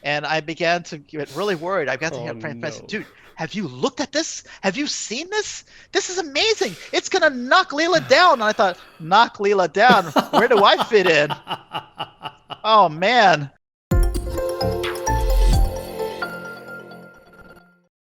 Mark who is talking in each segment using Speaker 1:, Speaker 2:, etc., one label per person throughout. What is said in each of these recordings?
Speaker 1: And I began to get really worried. I began to
Speaker 2: Oh
Speaker 1: have friends say,
Speaker 2: no.
Speaker 1: dude, have you looked at this? Have you seen this? This is amazing. It's going to knock Leela down. And I thought, knock Leela down? Where do I fit in? Oh, man.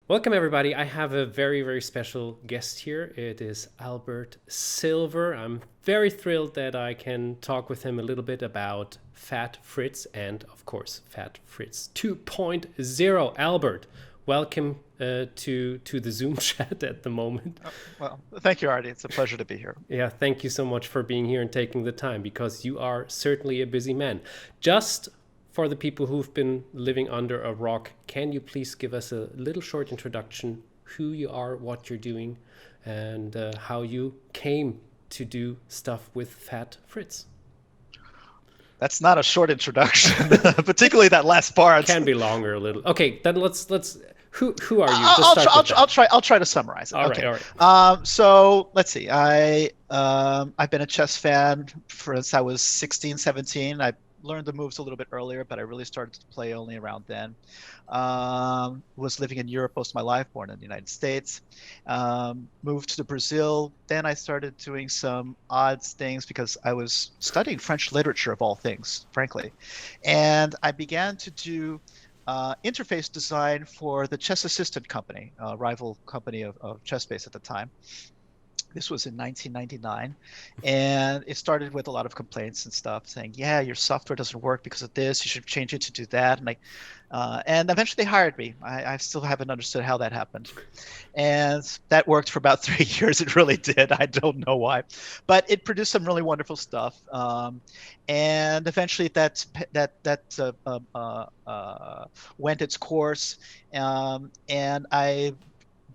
Speaker 2: Welcome, everybody. I have a very, very special guest here. It is Albert Silver. I'm very thrilled that I can talk with him a little bit about Fat Fritz and, of course, Fat Fritz 2.0. Albert, welcome to the Zoom chat at the moment.
Speaker 1: Well, thank you, Artie. It's a pleasure to be here.
Speaker 2: Yeah, thank you so much for being here and taking the time because you are certainly a busy man. Just for the people who've been living under a rock, can you please give us a little short introduction, who you are, what you're doing, and how you came to do stuff with Fat Fritz?
Speaker 1: That's not a short introduction, particularly that last part.
Speaker 2: Can be longer a little. Okay, then let's who are you? Let's
Speaker 1: I'll,
Speaker 2: start with that.
Speaker 1: I'll try to summarize it.
Speaker 2: All right,
Speaker 1: Okay.
Speaker 2: all right.
Speaker 1: So let's see. I've been a chess fan since I was 16, 17. I learned the moves a little bit earlier, but I really started to play only around then. Was living in Europe most of my life, born in the United States. Moved to Brazil. Then I started doing some odd things because I was studying French literature of all things, frankly. And I began to do interface design for the Chess Assistant company, a rival company of ChessBase at the time. This was in 1999, and it started with a lot of complaints and stuff saying, yeah, your software doesn't work because of this, you should change it to do that. And eventually they hired me. I still haven't understood how that happened. And that worked for about 3 years. It really did. I don't know why, but it produced some really wonderful stuff. And eventually went its course. And I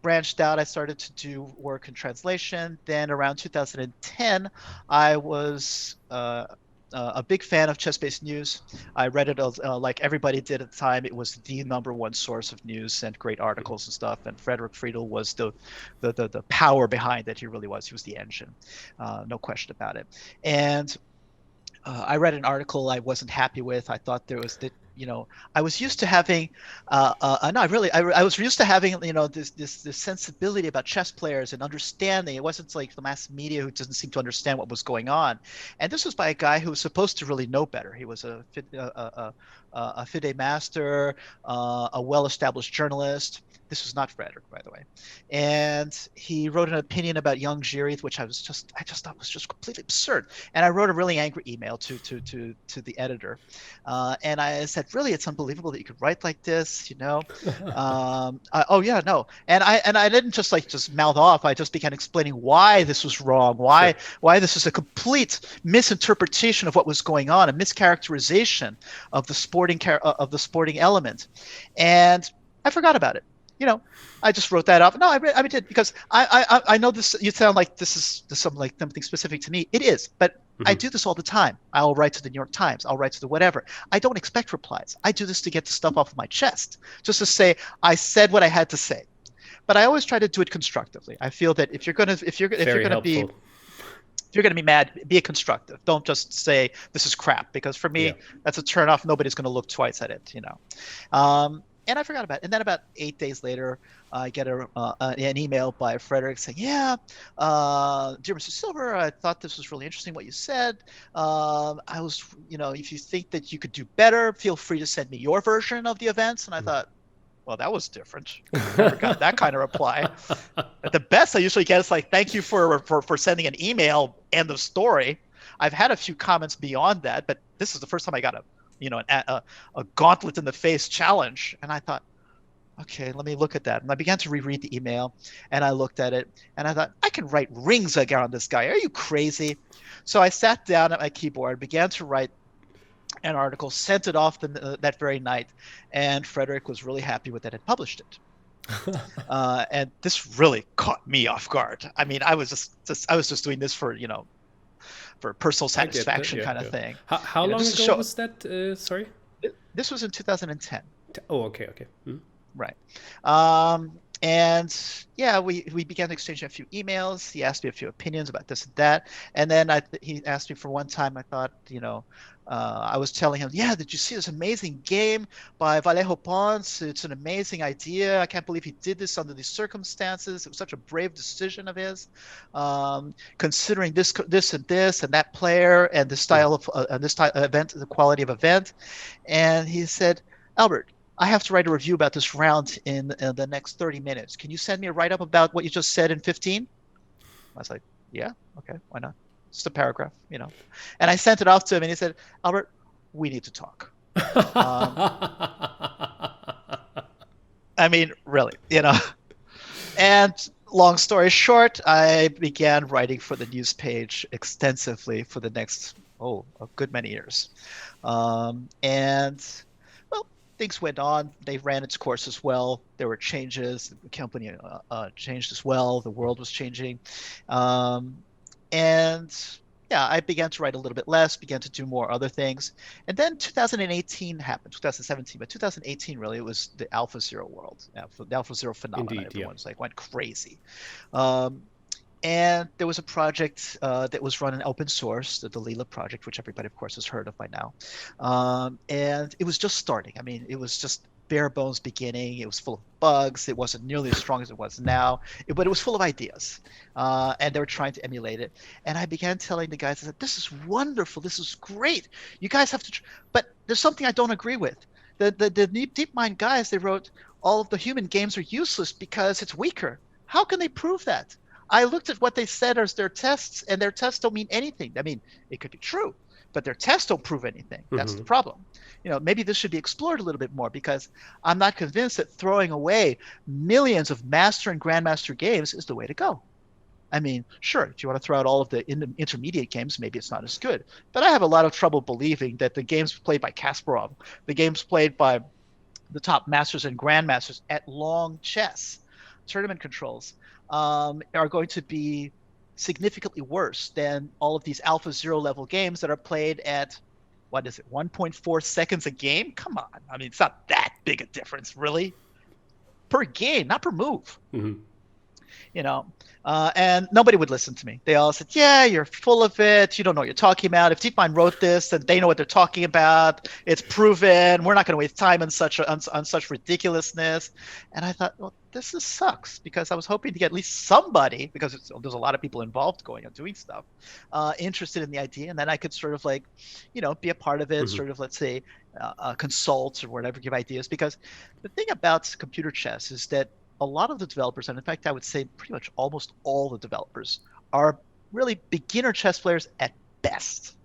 Speaker 1: branched out. I started to do work in translation. Then around 2010, I was a big fan of ChessBase News. I read it like everybody did at the time. It was the #1 source of news and great articles and stuff. And Frederic Friedel was the power behind it. He really was. He was the engine, no question about it. And I read an article I wasn't happy with. I thought there was that, I was used to having, no, I was used to having, this sensibility about chess players and understanding. It wasn't like the mass media who doesn't seem to understand what was going on. And this was by a guy who was supposed to really know better. He was a FIDE master, a well-established journalist. This was not Frederick, by the way. And he wrote an opinion about young Giri, which I just thought was just completely absurd. And I wrote a really angry email to the editor, and I said, "Really, it's unbelievable that you could write like this." Oh yeah, no. And I didn't just mouth off. I just began explaining why this was wrong,
Speaker 2: Sure.
Speaker 1: why this is a complete misinterpretation of what was going on, a mischaracterization of the sporting element, and I forgot about it. I just wrote that up. No, I did because I know this. You sound like this is something like something specific to me. It is, but I
Speaker 2: Mhm.
Speaker 1: do this all the time. I'll write to the New York Times. I'll write to the whatever. I don't expect replies. I do this to get the stuff off of my chest, just to say I said what I had to say. But I always try to do it constructively. I feel that if you're
Speaker 2: Very
Speaker 1: gonna be
Speaker 2: helpful.
Speaker 1: if you're gonna be mad, be constructive. Don't just say this is crap, because for
Speaker 2: Yeah.
Speaker 1: me that's a turn off. Nobody's gonna look twice at it. And I forgot about it. And then about 8 days later, I get an email by Frederick saying, "Yeah, dear Mr. Silver, I thought this was really interesting what you said. If you think that you could do better, feel free to send me your version of the events." And I thought, well, that was different. I've never got that kind of reply. At the best I usually get is like, "Thank you for sending an email. End of story." I've had a few comments beyond that, but this is the first time I got a gauntlet in the face challenge. And I thought, okay, let me look at that. And I began to reread the email, and I looked at it, and I thought, I can write rings around this guy. Are you crazy? So I sat down at my keyboard, began to write an article, sent it off that very night, and Frederick was really happy with it and published it. And this really caught me off guard. I mean, I was just doing this for personal
Speaker 2: I get that.
Speaker 1: satisfaction
Speaker 2: Yeah,
Speaker 1: kind of
Speaker 2: yeah.
Speaker 1: thing.
Speaker 2: How long
Speaker 1: Just to
Speaker 2: ago
Speaker 1: show.
Speaker 2: was that? Sorry.
Speaker 1: This was in 2010.
Speaker 2: Oh, okay, okay.
Speaker 1: Right. Um, And yeah, we began exchanging a few emails. He asked me a few opinions about this and that, and then he asked me for one time. I thought, I was telling him, yeah, did you see this amazing game by Vallejo Pons? It's an amazing idea. I can't believe he did this under these circumstances. It was such a brave decision of his, considering this and that player and the
Speaker 2: Mhm.
Speaker 1: style of this type of event, the quality of event. And he said, Albert, I have to write a review about this round in the next 30 minutes. Can you send me a write up about what you just said in 15? I was like, yeah, okay, why not? Just a paragraph, you know. And I sent it off to him and he said, Albert, we need to talk. Um, I mean, really, you know. And long story short, I began writing for the news page extensively for the next, a good many years. And well, things went on. They ran its course as well. There were changes. The company changed as well. The world was changing. Um, and yeah, I began to write a little bit less, began to do more other things. And then 2018 happened, 2017, but 2018 really, it was the Alpha Zero world, the Alpha Zero phenomenon.
Speaker 2: Indeed, yeah.
Speaker 1: Everyone's like went crazy. Um, and there was a project that was run in open source, the Leela project, which everybody, of course, has heard of by now. And it was just starting. I mean, it was just bare bones beginning. It was full of bugs. It wasn't nearly as strong as it was now, but it was full of ideas. And they were trying to emulate it. And I began telling the guys, I said, this is wonderful. This is great. You guys have to, but there's something I don't agree with. The DeepMind guys, they wrote all of the human games are useless because it's weaker. How can they prove that? I looked at what they said as their tests, and their tests don't mean anything. I mean, it could be true, but their tests don't prove anything. That's the
Speaker 2: Hmm.
Speaker 1: problem. Maybe this should be explored a little bit more because I'm not convinced that throwing away millions of master and grandmaster games is the way to go. I mean, sure, if you want to throw out all of the intermediate games, maybe it's not as good. But I have a lot of trouble believing that the games played by Kasparov, the games played by the top masters and grandmasters at long chess tournament controls are going to be significantly worse than all of these alpha zero level games that are played at what is it 1.4 seconds a game. Come on, I mean, it's not that big a difference really, per game, not per move.
Speaker 2: Hmm.
Speaker 1: you know. And nobody would listen to me. They all said, "Yeah, you're full of it. You don't know what you're talking about. If DeepMind wrote this, then they know what they're talking about. It's proven. We're not going to waste time on such ridiculousness." And I thought, well, this is sucks because I was hoping to get at least somebody, because there's a lot of people involved going and doing stuff, interested in the idea, and then I could sort of like, be a part of it,
Speaker 2: Hmm.
Speaker 1: sort of let's say, consult or whatever, give ideas. Because the thing about computer chess is that a lot of the developers, and in fact, I would say pretty much almost all the developers, are really beginner chess players at best.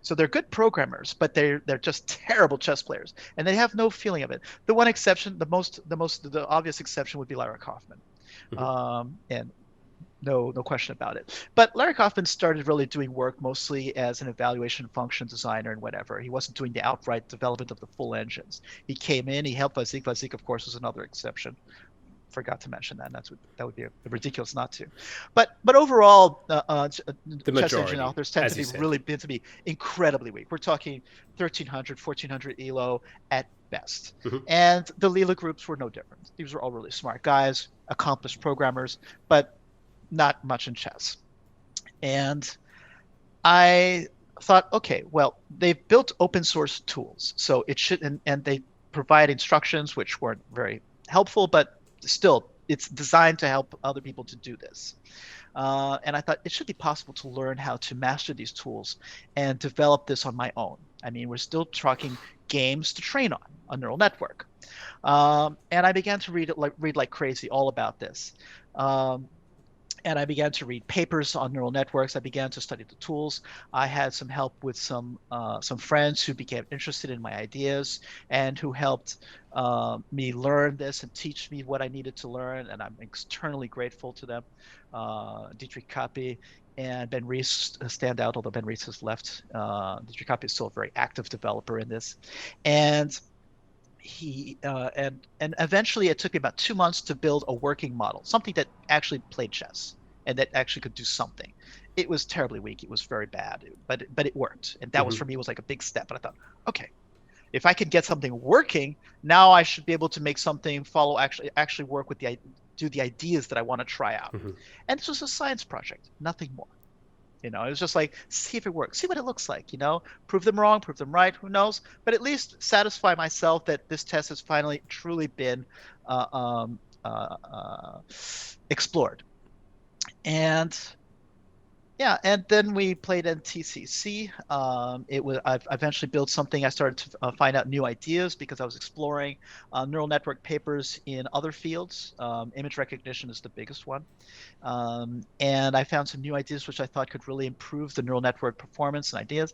Speaker 1: So they're good programmers, but they're just terrible chess players, and they have no feeling of it. The one exception, the obvious exception would be Lara Kaufman,
Speaker 2: Hmm.
Speaker 1: and no question about it. But Larry Kaufman started really doing work mostly as an evaluation function designer and whatever. He wasn't doing the outright development of the full engines. He came in, he helped Vazik. Vazik, of course, was another exception. Forgot to mention that. And that would be ridiculous not to. But overall,
Speaker 2: The
Speaker 1: chess engine
Speaker 2: majority,
Speaker 1: authors tend
Speaker 2: as
Speaker 1: to
Speaker 2: you
Speaker 1: be
Speaker 2: said.
Speaker 1: really to be incredibly weak. We're talking 1300, 1400 elo at best.
Speaker 2: Hmm.
Speaker 1: And the Leela groups were no different. These were all really smart guys, accomplished programmers, but not much in chess. And I thought, okay, well, they've built open source tools, so it should, and they provide instructions which weren't very helpful, but still, it's designed to help other people to do this. And I thought it should be possible to learn how to master these tools and develop this on my own. I mean, we're still talking games to train on a neural network. And I began to read like crazy all about this. Um, and I began to read papers on neural networks. I began to study the tools. I had some help with some friends who became interested in my ideas and who helped me learn this and teach me what I needed to learn. And I'm externally grateful to them. Dietrich Kapi and Ben Rees stand out, although Ben Rees has left. Dietrich Kapi is still a very active developer in this, and and eventually it took me about 2 months to build a working model, something that actually played chess and that actually could do something. It was terribly weak. It was very bad, but it worked, and that was
Speaker 2: Hmm.
Speaker 1: for me was like a big step. And I thought, okay, If I could get something working, now I should be able to make something follow actually work with do the ideas that I want to try out.
Speaker 2: Mm-hmm.
Speaker 1: And this was a science project, nothing more. It was just like, see if it works, see what it looks like, prove them wrong, prove them right, who knows? But at least satisfy myself that this test has finally truly been uh, um, explored. And yeah, and then we played in TCC. I've eventually built something. I started to find out new ideas because I was exploring neural network papers in other fields. Image recognition is the biggest one. And I found some new ideas which I thought could really improve the neural network performance and ideas.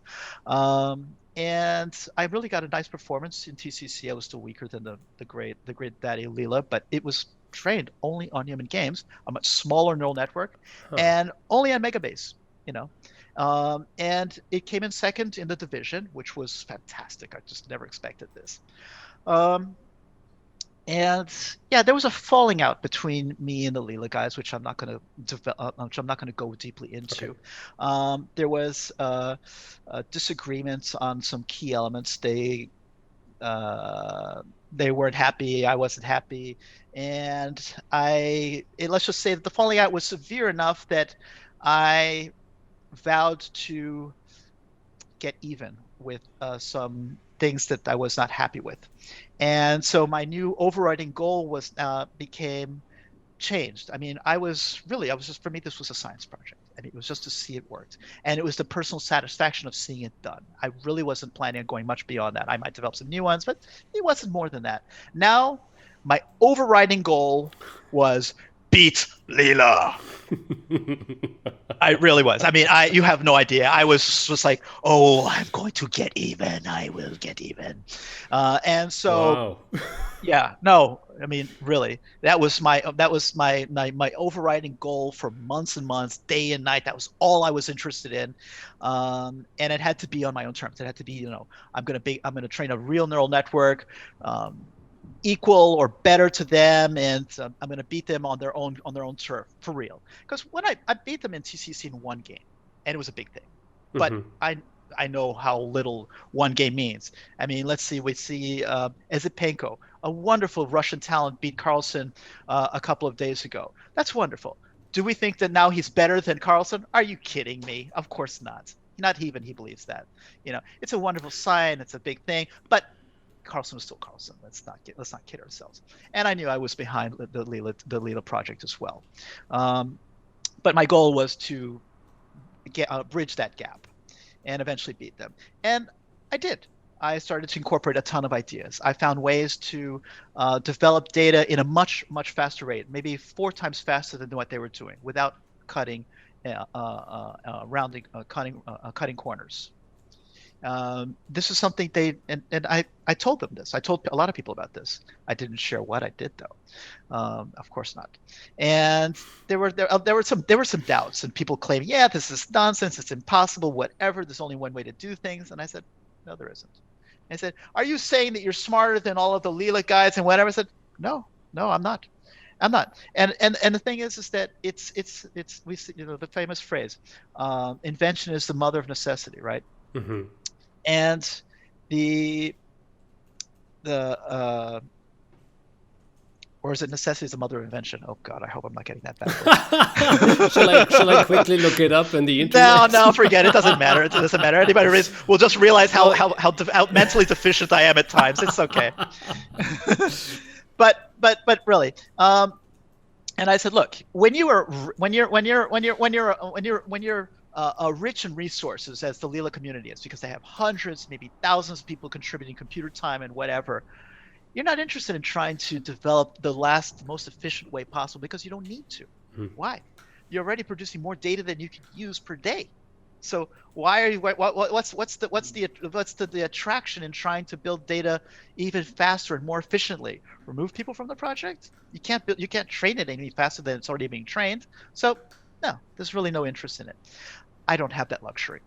Speaker 1: And I really got a nice performance in TCC. I was still weaker than the great daddy Leela, but it was trained only on human games, a much smaller neural network,
Speaker 2: Huh.
Speaker 1: and only on Megabase. You know, and it came in second in the division, which was fantastic. I just never expected this. Um, and yeah, there was a falling out between me and the Leela guys, which I'm not going to which I'm not going to go deeply
Speaker 2: Okay.
Speaker 1: into. There was disagreements on some key elements. They weren't happy. I wasn't happy, and let's just say that the falling out was severe enough that I vowed to get even with some things that I was not happy with. And so my new overriding goal became changed. I mean, I was just, for me, this was a science project. I mean, it was just to see it worked. And it was the personal satisfaction of seeing it done. I really wasn't planning on going much beyond that. I might develop some new ones, but it wasn't more than that. Now, my overriding goal was beat Leela. I really was. I mean, you have no idea. I was just like, oh, I'm going to get even. I will get even. And so
Speaker 2: Wow.
Speaker 1: yeah, no, I mean, really, that was my overriding goal for months and months, day and night. That was all I was interested in, and it had to be on my own terms. It had to be, I'm gonna train a real neural network, um, equal or better to them, and I'm gonna beat them on their own turf for real. Because when I beat them in TCC in one game, and it was a big thing, but
Speaker 2: Mm-hmm.
Speaker 1: I know how little one game means. I mean, let's see. We see Ezipenko, a wonderful Russian talent, beat Carlsen a couple of days ago. That's wonderful. Do we think that now he's better than Carlsen? Are you kidding me? Of course not. Not even he believes that. It's a wonderful sign. It's a big thing. But Carlsen was still Carlsen. Let's not kid ourselves. And I knew I was behind the Leela project as well. Um, but my goal was to bridge that gap and eventually beat them. And I did. I started to incorporate a ton of ideas. I found ways to develop data in a much, much faster rate, maybe 4 times faster than what they were doing, without cutting, cutting corners. This is something and I told them this. I told a lot of people about this. I didn't share what I did though. Of course not. And there were some doubts and people claiming, yeah, this is nonsense. It's impossible. Whatever. There's only one way to do things. And I said, no, there isn't. And I said, are you saying that you're smarter than all of the Leela guys and whatever? I said, no, no, I'm not. I'm not. And the thing is that it's the famous phrase, invention is the mother of necessity, right?
Speaker 2: Mm-hmm.
Speaker 1: And the the or is it necessity is the mother of invention? Oh God, I hope I'm not getting that backwards.
Speaker 2: shall I quickly look it up on the
Speaker 1: No,
Speaker 2: internet?
Speaker 1: no, forget it. It doesn't matter. It doesn't matter. Anybody will just realize how
Speaker 2: Well,
Speaker 1: how how, how mentally deficient I am at times. It's okay. But really, and I said, look, when you're rich in resources, as the Leela community is, because they have hundreds, maybe thousands of people contributing computer time and whatever, you're not interested in trying to develop the most efficient way possible because you don't need to.
Speaker 2: hmm.
Speaker 1: Why? You're already producing more data than you can use per day. So why are you? What's the attraction in trying to build data even faster and more efficiently? Remove people from the project? You can't train it any faster than it's already being trained. So no, there's really no interest in it. I don't have that luxury.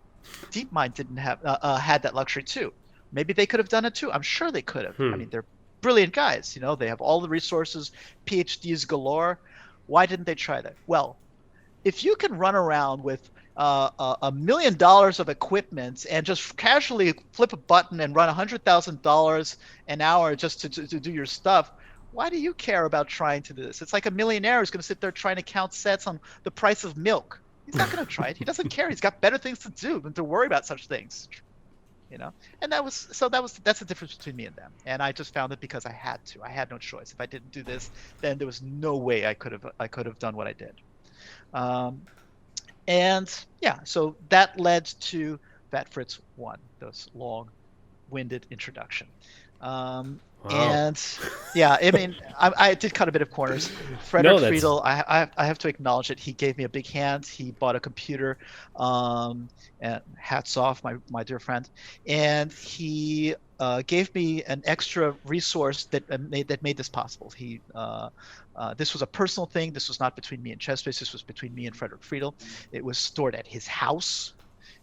Speaker 1: DeepMind didn't have had that luxury too. Maybe they could have done it too. I'm sure they could have. I
Speaker 2: Hmm.
Speaker 1: mean, they're brilliant guys. They have all the resources, PhDs galore. Why didn't they try that? Well, if you can run around with $1 million of equipment and just casually flip a button and run $100,000 an hour just to do your stuff, why do you care about trying to do this? It's like a millionaire who's going to sit there trying to count cents on the price of milk. He's not going to try it. He doesn't care. He's got better things to do than to worry about such things, you know. And that's the difference between me and them. And I just found it because I had to. I had no choice. If I didn't do this, then there was no way I could have done what I did. Um, and yeah, so that led to Fat Fritz 1, this long-winded introduction. Um,
Speaker 2: Wow.
Speaker 1: and yeah, I mean, I did cut a bit of corners.
Speaker 2: No,
Speaker 1: Frederic
Speaker 2: that's
Speaker 1: Friedel, I have to acknowledge it. He gave me a big hand. He bought a computer, and hats off, my dear friend. And he gave me an extra resource that made this possible. This was a personal thing. This was not between me and ChessBase. This was between me and Frederic Friedel. It was stored at his house.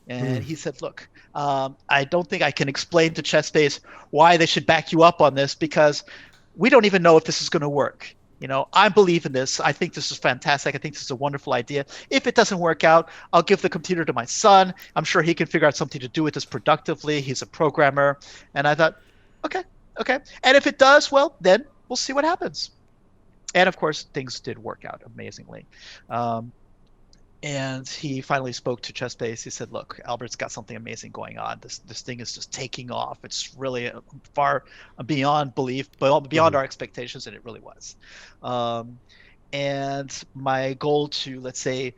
Speaker 1: And he said, look, I don't think I can explain to ChessBase why they should back you up on this because we don't even know if this is going to work. I believe in this. I think this is fantastic. I think this is a wonderful idea. If it doesn't work out, I'll give the computer to my son. I'm sure he can figure out something to do with this productively. He's a programmer. And I thought, okay, okay. And if it does, well, then we'll see what happens. And of course, things did work out amazingly. Um, and he finally spoke to ChessBase. He said, "Look, Albert's got something amazing going on. This thing is just taking off. It's really far beyond belief, beyond our expectations, and it really was." Um, and my goal to, let's say,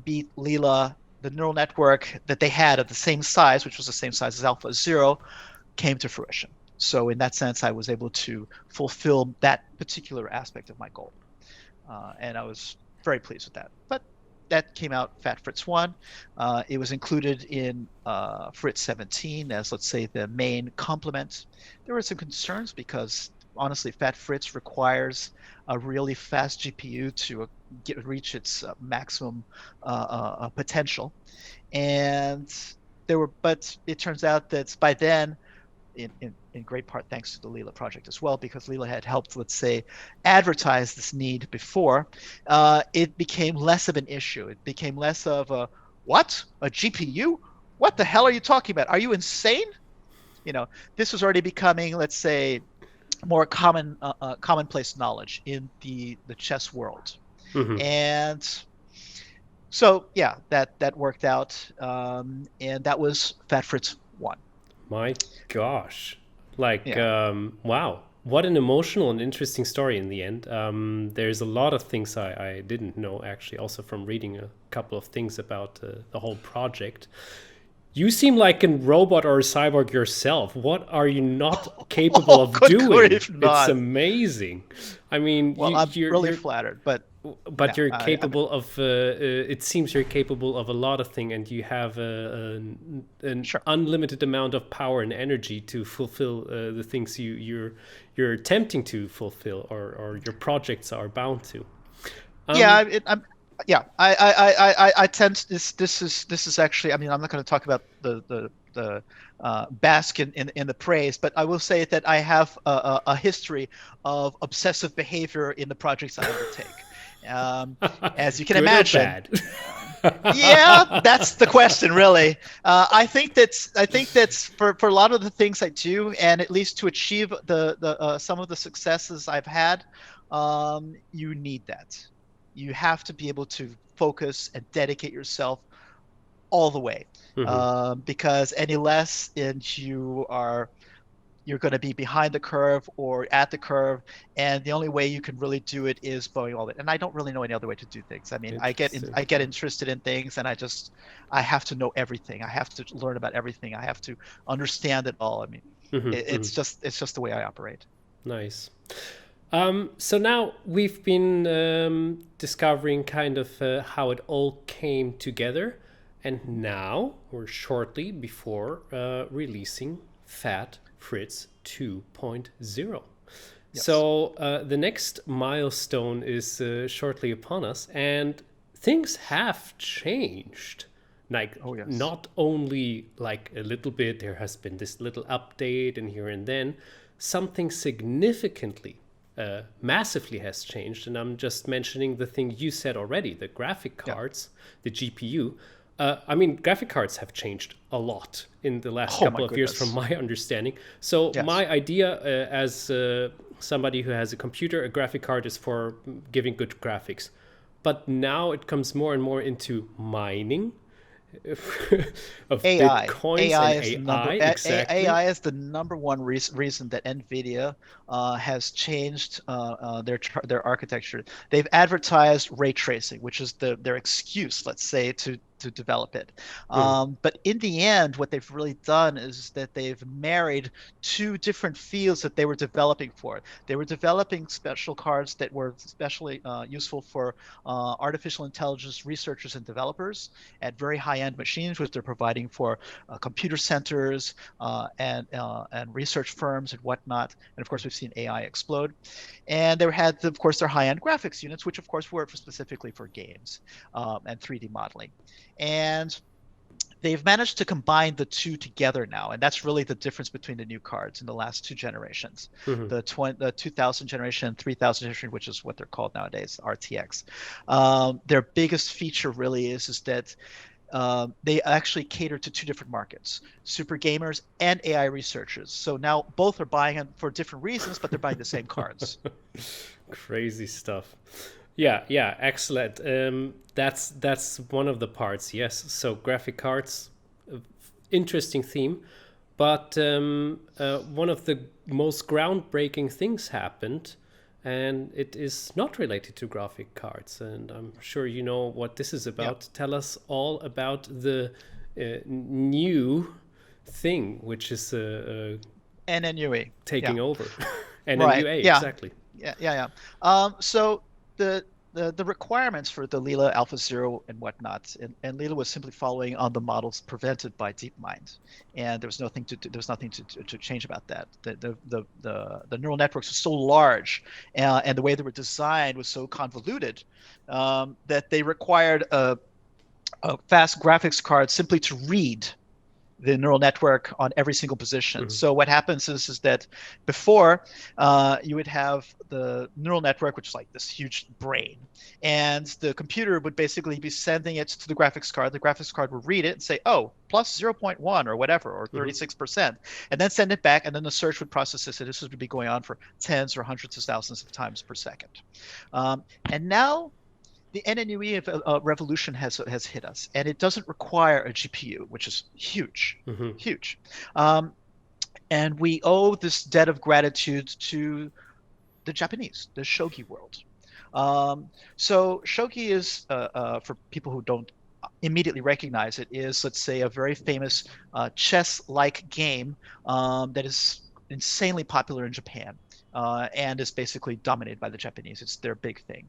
Speaker 1: beat Leela, the neural network that they had at the same size, which was the same size as Alpha Zero, came to fruition. So in that sense, I was able to fulfill that particular aspect of my goal, and I was very pleased with that. But that came out Fat Fritz 1. It was included in Fritz 17 as, let's say, the main complement. There were some concerns because, honestly, Fat Fritz requires a really fast GPU to reach its maximum potential. And but it turns out that by then, in great part thanks to the Leela project as well, because Leela had helped, let's say, advertise this need before, it became less of an issue. It became less of what? A GPU? What the hell are you talking about? Are you insane? This was already becoming, let's say, more commonplace knowledge in the chess world. And so, yeah, that worked out. And that was Fat Fritz 1.
Speaker 2: My gosh. Like,
Speaker 1: Yeah.
Speaker 2: wow. What an emotional and interesting story in the end. There's a lot of things I didn't know, actually, also from reading a couple of things about the whole project. You seem like a robot or a cyborg yourself. What are you not capable
Speaker 1: Oh,
Speaker 2: of
Speaker 1: good
Speaker 2: doing?
Speaker 1: grief,
Speaker 2: It's
Speaker 1: not.
Speaker 2: amazing. I mean,
Speaker 1: Well, I'm really
Speaker 2: you're
Speaker 1: flattered, but
Speaker 2: but
Speaker 1: yeah,
Speaker 2: you're
Speaker 1: I mean,
Speaker 2: capable of it seems you're capable of a lot of things, and you have an
Speaker 1: sure.
Speaker 2: unlimited amount of power and energy to fulfill the things you're attempting to fulfill, or your projects are bound to.
Speaker 1: Yeah,
Speaker 2: um
Speaker 1: yeah. I tend to, this is actually. I mean, I'm not going to talk about the bask in the praise, but I will say that I have a history of obsessive behavior in the projects I undertake. Um, as you can
Speaker 2: Good or
Speaker 1: imagine,
Speaker 2: bad?
Speaker 1: yeah, that's the question, really. I think that's for a lot of the things I do, and at least to achieve the some of the successes I've had, you need that. You have to be able to focus and dedicate yourself all the way, because any less, and you're going to be behind the curve or at the curve, and the only way you can really do it is going all in. And I don't really know any other way to do things. I mean,
Speaker 2: Interesting.
Speaker 1: I get interested in things, and I have to know everything. I have to learn about everything. I have to understand it all. I mean, it's just the way I operate.
Speaker 2: Nice. So now we've been discovering kind of how it all came together, and now we're shortly before releasing Fat Fritz 2.0.
Speaker 1: Yes.
Speaker 2: So the next milestone is shortly upon us, and things have changed. Like,
Speaker 1: Oh, yes.
Speaker 2: not only like a little bit, there has been this little update and here and then, something significantly. massively has changed. And I'm just mentioning the thing you said already, the graphic
Speaker 1: Yeah.
Speaker 2: cards, the GPU. I mean, graphic cards have changed a lot in the last
Speaker 1: Oh my
Speaker 2: couple of years, from
Speaker 1: goodness.
Speaker 2: my understanding. So
Speaker 1: Yes.
Speaker 2: my idea, as somebody who has a computer, a graphic card is for giving good graphics. But now it comes more and more into mining of
Speaker 1: AI.
Speaker 2: bitcoins
Speaker 1: AI
Speaker 2: and
Speaker 1: is the number
Speaker 2: AI. Exactly.
Speaker 1: AI is the number one reason that NVIDIA has changed their architecture. They've advertised ray tracing, which is their excuse, let's say, to develop it.
Speaker 2: Hmm.
Speaker 1: But in the end, what they've really done is that they've married two different fields that they were developing for. They were developing special cards that were especially useful for artificial intelligence researchers and developers at very high-end machines, which they're providing for computer centers and research firms and whatnot. And of course, we've seen AI explode. And they had, of course, their high-end graphics units, which of course were specifically for games and 3D modeling. And they've managed to combine the two together now, and that's really the difference between the new cards in the last two generations,
Speaker 2: Hmm.
Speaker 1: the 2000 generation and 3000 generation, which is what they're called nowadays, RTX. Their biggest feature really is that they actually cater to two different markets, super gamers and AI researchers. So now both are buying them for different reasons, but they're buying the same cards.
Speaker 2: Crazy stuff. Yeah, yeah, excellent. That's one of the parts. Yes. So graphic cards, interesting theme, but one of the most groundbreaking things happened, and it is not related to graphic cards. And I'm sure you know what this is
Speaker 1: Yeah,
Speaker 2: about. Tell us all about the new thing, which is
Speaker 1: NNUE. Yeah,
Speaker 2: taking over.
Speaker 1: right.
Speaker 2: NNUA,
Speaker 1: Yeah,
Speaker 2: exactly.
Speaker 1: yeah. So the requirements for the Leela Alpha Zero and whatnot, and Leela was simply following on the models presented by DeepMind, and there was nothing to change about that. The neural networks were so large, and the way they were designed was so convoluted that they required a fast graphics card simply to read the neural network on every single position.
Speaker 2: Hmm.
Speaker 1: So what happens is that before you would have the neural network, which is like this huge brain, and the computer would basically be sending it to the graphics card. The graphics card would read it and say, oh, plus 0.1 or whatever, or
Speaker 2: Hmm.
Speaker 1: 36%, and then send it back, and then the search would process this, and this would be going on for tens or hundreds of thousands of times per second. And now the NNUE revolution has hit us, and it doesn't require a GPU, which is huge,
Speaker 2: Hmm.
Speaker 1: huge. Um, and we owe this debt of gratitude to the Japanese, the shogi world. So shogi is, for people who don't immediately recognize it, is, let's say, a very famous chess-like game that is insanely popular in Japan. And is basically dominated by the Japanese. It's their big thing.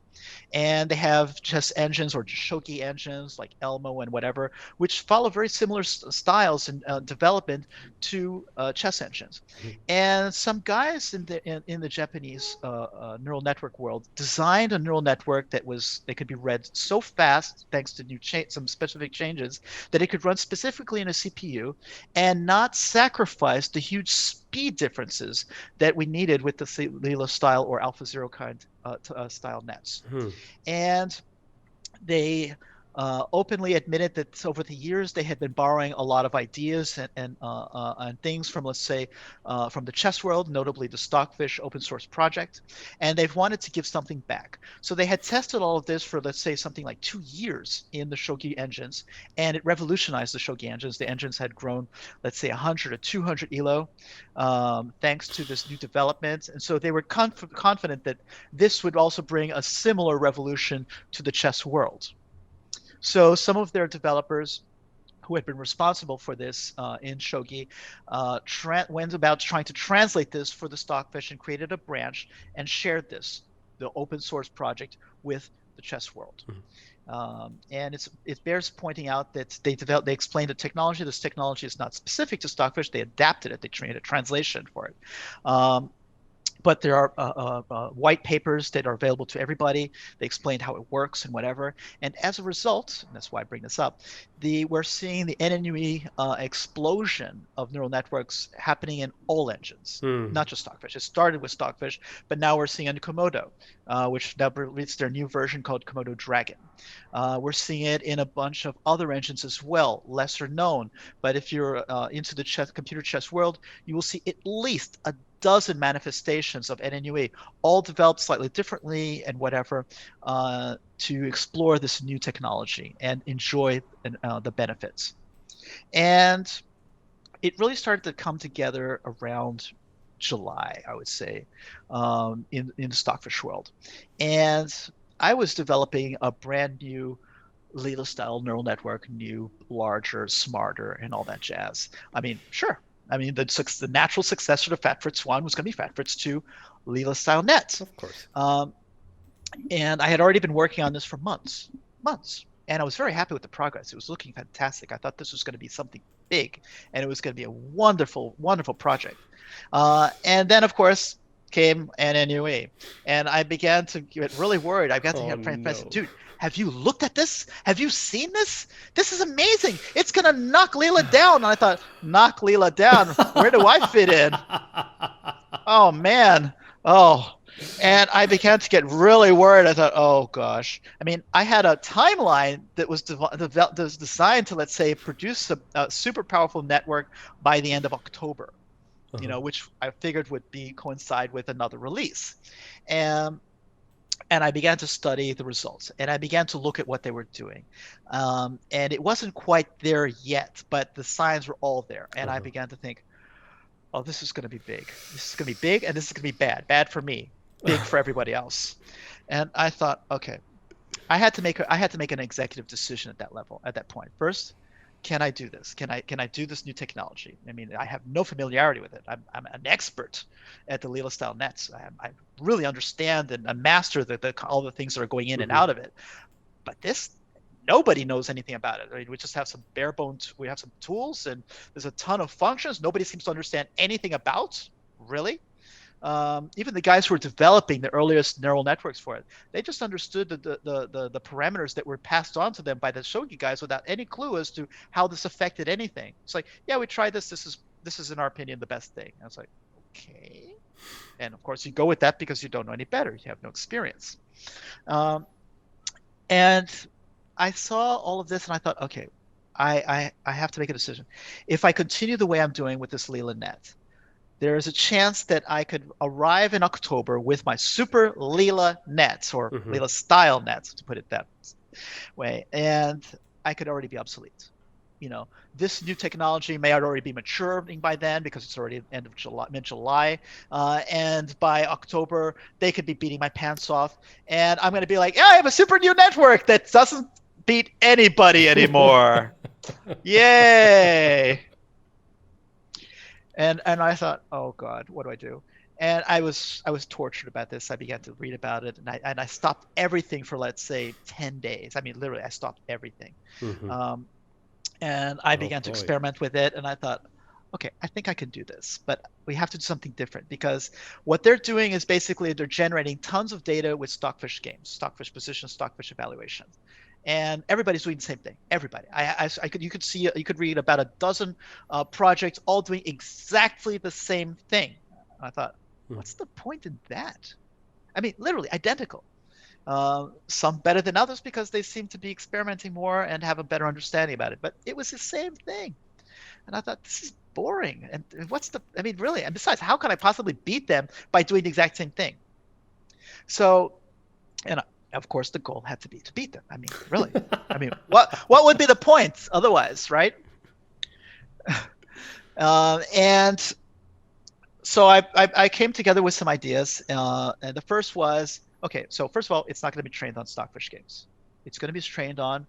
Speaker 1: And they have chess engines or shogi engines like Elmo and whatever, which follow very similar styles and development to chess engines. And some guys in the Japanese neural network world designed a neural network that could be read so fast thanks to some specific changes that it could run specifically in a CPU and not sacrifice the huge speed differences that we needed with the Leela style or AlphaZero kind style nets.
Speaker 2: Hmm.
Speaker 1: And they openly admitted that over the years they had been borrowing a lot of ideas and things from, let's say, from the chess world, notably the Stockfish open source project, and they've wanted to give something back. So they had tested all of this for, let's say, something like 2 years in the shogi engines, and it revolutionized the shogi engines. The engines had grown, let's say, 100 or 200 elo, thanks to this new development, and so they were confident that this would also bring a similar revolution to the chess world. So some of their developers who had been responsible for this in Shogi went about trying to translate this for the Stockfish and created a branch and shared this, the open source project, with the chess world. And it bears pointing out that they explained the technology. This technology is not specific to Stockfish. They adapted it. They created a translation for it. but there are white papers that are available to everybody. They explain how it works and whatever. And as a result, and that's why I bring this up, we're seeing the NNUE explosion of neural networks happening in all engines,
Speaker 2: Mm.
Speaker 1: not just Stockfish. It started with Stockfish, but now we're seeing it in Komodo, which now released their new version called Komodo Dragon. We're seeing it in a bunch of other engines as well, lesser known. But if you're into the computer chess world, you will see at least a dozen manifestations of NNUE, all developed slightly differently and whatever, to explore this new technology and enjoy the benefits. And it really started to come together around July, I would say, in the Stockfish world. And I was developing a brand new Leela style neural network, new, larger, smarter, and all that jazz. I mean, sure. I mean, the natural successor to Fat Fritz 1 was going to be Fat Fritz 2, Leela style net.
Speaker 2: Of course.
Speaker 1: And I had already been working on this for months. And I was very happy with the progress. It was looking fantastic. I thought this was going to be something big, and it was going to be a wonderful, wonderful project. And then, of course, came NNUE, and I began to get really worried. I got to hear friends,
Speaker 2: No.
Speaker 1: dude, have you looked at this? Have you seen this? This is amazing. It's going to knock Leela down. And I thought, knock Leela down? Where do I fit in? Oh, man. Oh, and I began to get really worried. I thought, oh gosh. I mean, I had a timeline that was designed to, let's say, produce a super powerful network by the end of October, which I figured would coincide with another release. And I began to study the results, and I began to look at what they were doing. And it wasn't quite there yet, but the signs were all there. And I began to think, oh, this is going to be big. This is going to be big, and this is going to be bad. Bad for me, big for everybody else. And I thought, okay, I had to make an executive decision at that level, at that point. First, can I do this? Can I do this new technology? I mean, I have no familiarity with it. I'm an expert at the Leela style nets. I really understand and master all the things that are going in and out of it. But this, nobody knows anything about it. I mean, we just have some bare bones. We have some tools, and there's a ton of functions. Nobody seems to understand anything about, really. Even the guys who were developing the earliest neural networks for it, they just understood the parameters that were passed on to them by the shogi guys without any clue as to how this affected anything. It's like, yeah, we tried this. This is in our opinion the best thing. And it's like, okay. And of course, you go with that because you don't know any better. You have no experience. And I saw all of this and I thought, okay, I have to make a decision. If I continue the way I'm doing with this Leela net, there is a chance that I could arrive in October with my super Leela nets, or Leela style nets, to put it that way, and I could already be obsolete. This new technology may already be maturing by then because it's already end of July, mid-July, and by October they could be beating my pants off, and I'm going to be like, yeah, I have a super new network that doesn't beat anybody anymore. Yay! And I thought, oh God, what do I do? And I was tortured about this. I began to read about it, and I stopped everything for, let's say, 10 days. I mean, literally, I stopped everything. And I began to experiment with it, and I thought, okay, I think I can do this, but we have to do something different, because what they're doing is basically they're generating tons of data with Stockfish games, Stockfish position, Stockfish evaluation. And everybody's doing the same thing. Everybody. You could read about a dozen projects all doing exactly the same thing. I thought, what's the point in that? I mean, literally identical. Some better than others because they seem to be experimenting more and have a better understanding about it. But it was the same thing. And I thought, this is boring. And I mean, really, and besides, how can I possibly beat them by doing the exact same thing? So, and of course, the goal had to be to beat them. I mean, really. I mean, what would be the point otherwise, right? And so I came together with some ideas. And the first was, okay, so first of all, it's not going to be trained on Stockfish games. It's going to be trained on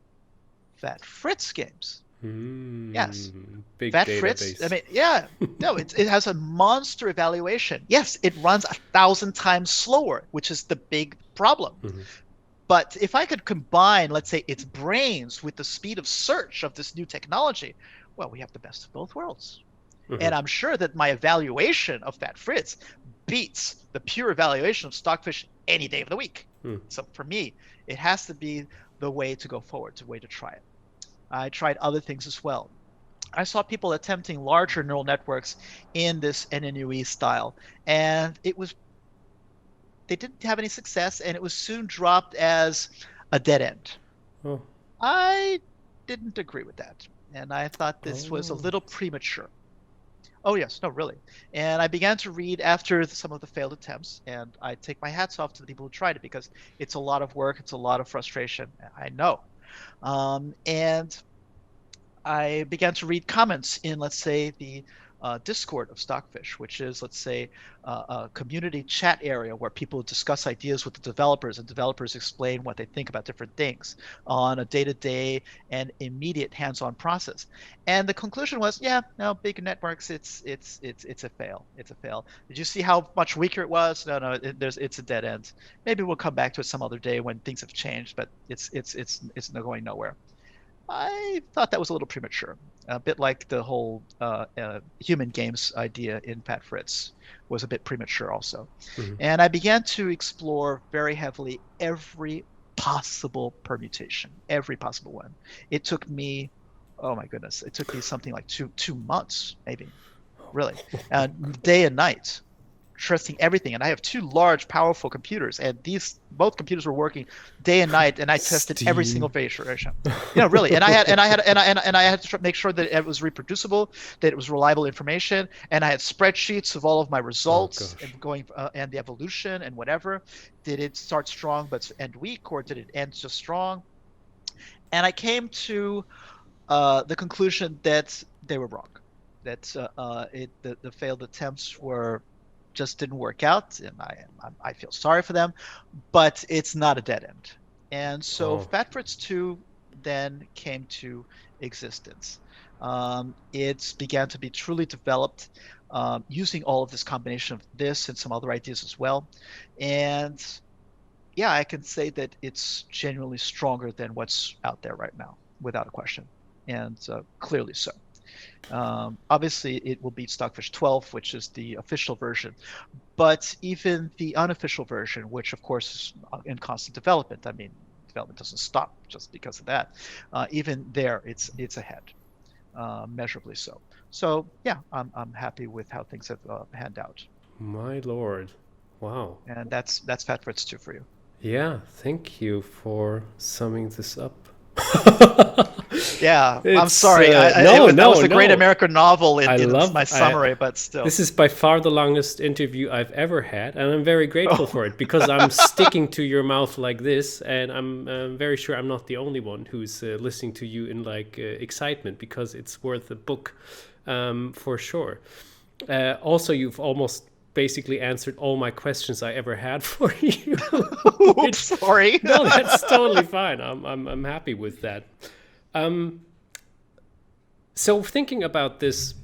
Speaker 1: Fat Fritz games. Yes.
Speaker 2: Big
Speaker 1: Fat
Speaker 2: database.
Speaker 1: Fritz, I mean, yeah. No, it has a monster evaluation. Yes, it runs 1,000 times slower, which is the big problem. But if I could combine, let's say, its brains with the speed of search of this new technology, well, we have the best of both worlds. And I'm sure that my evaluation of Fat Fritz beats the pure evaluation of stockfish any day of the week.
Speaker 2: Hmm.
Speaker 1: So for me, it has to be the way to go forward, the way to try it. I tried other things as well. I saw people attempting larger neural networks in this NNUE style, and they didn't have any success, and it was soon dropped as a dead end.
Speaker 2: Oh.
Speaker 1: I didn't agree with that, and I thought this was a
Speaker 2: Oh.
Speaker 1: little premature. Oh yes, no, really. And I began to read after some of the failed attempts, and I take my hats off to the people who tried it because it's a lot of work, it's a lot of frustration. I know. And I began to read comments in, let's say, the Discord of Stockfish, which is, let's say, a community chat area where people discuss ideas with the developers and developers explain what they think about different things on a day-to-day and immediate hands-on process. And the conclusion was, yeah, no, big networks, it's a fail. It's a fail. Did you see how much weaker it was? No, no, it's a dead end. Maybe we'll come back to it some other day when things have changed, but it's going nowhere. I thought that was a little premature, a bit like the whole human games idea in Fat Fritz was a bit premature also.
Speaker 2: Mhm.
Speaker 1: And I began to explore very heavily every possible permutation, every possible one. It took me, oh my goodness, it took me something like two months, maybe, really, day and night trusting everything. And I have two large, powerful computers, and these both computers were working day and night, and I tested every single
Speaker 2: Steam.
Speaker 1: variation. You know, really. And I had to make sure that it was reproducible, that it was reliable information, and I had spreadsheets of all of my
Speaker 2: Oh
Speaker 1: results
Speaker 2: gosh.
Speaker 1: and going and the evolution and whatever. Did it start strong but end weak, or did it end just strong? And I came to the conclusion that they were wrong. That the failed attempts were just didn't work out, and I feel sorry for them, but it's not a dead end. And so
Speaker 2: Oh.
Speaker 1: Fat Fritz 2 then came to existence. It began to be truly developed using all of this combination of this and some other ideas as well. And yeah, I can say that it's genuinely stronger than what's out there right now, without a question, and clearly so. Obviously, it will beat Stockfish 12, which is the official version, but even the unofficial version, which of course is in constant development. I mean, development doesn't stop just because of that. Even there, it's ahead, measurably so. So yeah, I'm happy with how things have panned out,
Speaker 2: My lord. Wow.
Speaker 1: and that's Fat Fritz 2 for you.
Speaker 2: Yeah, thank you for summing this up.
Speaker 1: Yeah, I'm
Speaker 2: It's
Speaker 1: sorry. That
Speaker 2: no,
Speaker 1: was a great
Speaker 2: no.
Speaker 1: American novel
Speaker 2: I
Speaker 1: in
Speaker 2: love
Speaker 1: my summary, but still.
Speaker 2: this is by far the longest interview I've ever had, and I'm very grateful
Speaker 1: Oh,
Speaker 2: for it because I'm sticking to your mouth like this, and I'm very sure I'm not the only one who's listening to you in like excitement because it's worth a book for sure. Also, you've almost basically answered all my questions I ever had for you,
Speaker 1: oops,
Speaker 2: which
Speaker 1: sorry.
Speaker 2: no, that's totally fine. I'm happy with that. Um, so thinking about this,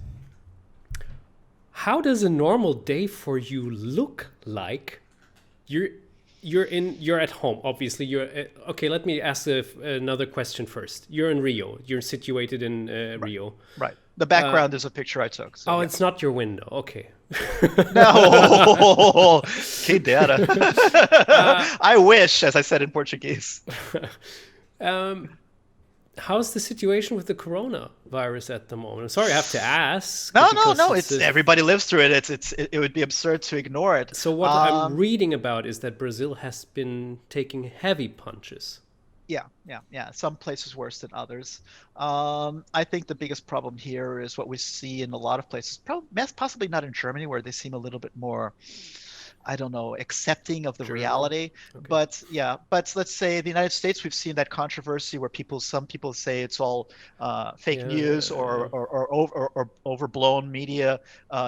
Speaker 2: how does a normal day for you look like? You're you're at home. Obviously, you're okay. Let me ask another question first. You're in Rio. You're situated in
Speaker 1: Right,
Speaker 2: Rio.
Speaker 1: right. The background is a picture I took, so
Speaker 2: Oh,
Speaker 1: yeah.
Speaker 2: it's not your window. Okay.
Speaker 1: No, que dera. I wish, as I said in Portuguese.
Speaker 2: um, how's the situation with the coronavirus at the moment? I'm sorry, I have to ask
Speaker 1: No, no,
Speaker 2: because
Speaker 1: no.
Speaker 2: it's
Speaker 1: It's
Speaker 2: a
Speaker 1: everybody lives through it. It would be absurd to ignore it.
Speaker 2: so what I'm reading about is that Brazil has been taking heavy punches.
Speaker 1: Yeah, yeah, yeah. Some places worse than others. I think the biggest problem here is what we see in a lot of places, probably possibly not in Germany, where they seem a little bit more, I don't know, accepting of the
Speaker 2: German.
Speaker 1: reality.
Speaker 2: Okay.
Speaker 1: But yeah, but let's say the United States, we've seen that controversy where some people say it's all fake
Speaker 2: Yeah,
Speaker 1: news
Speaker 2: yeah,
Speaker 1: or overblown media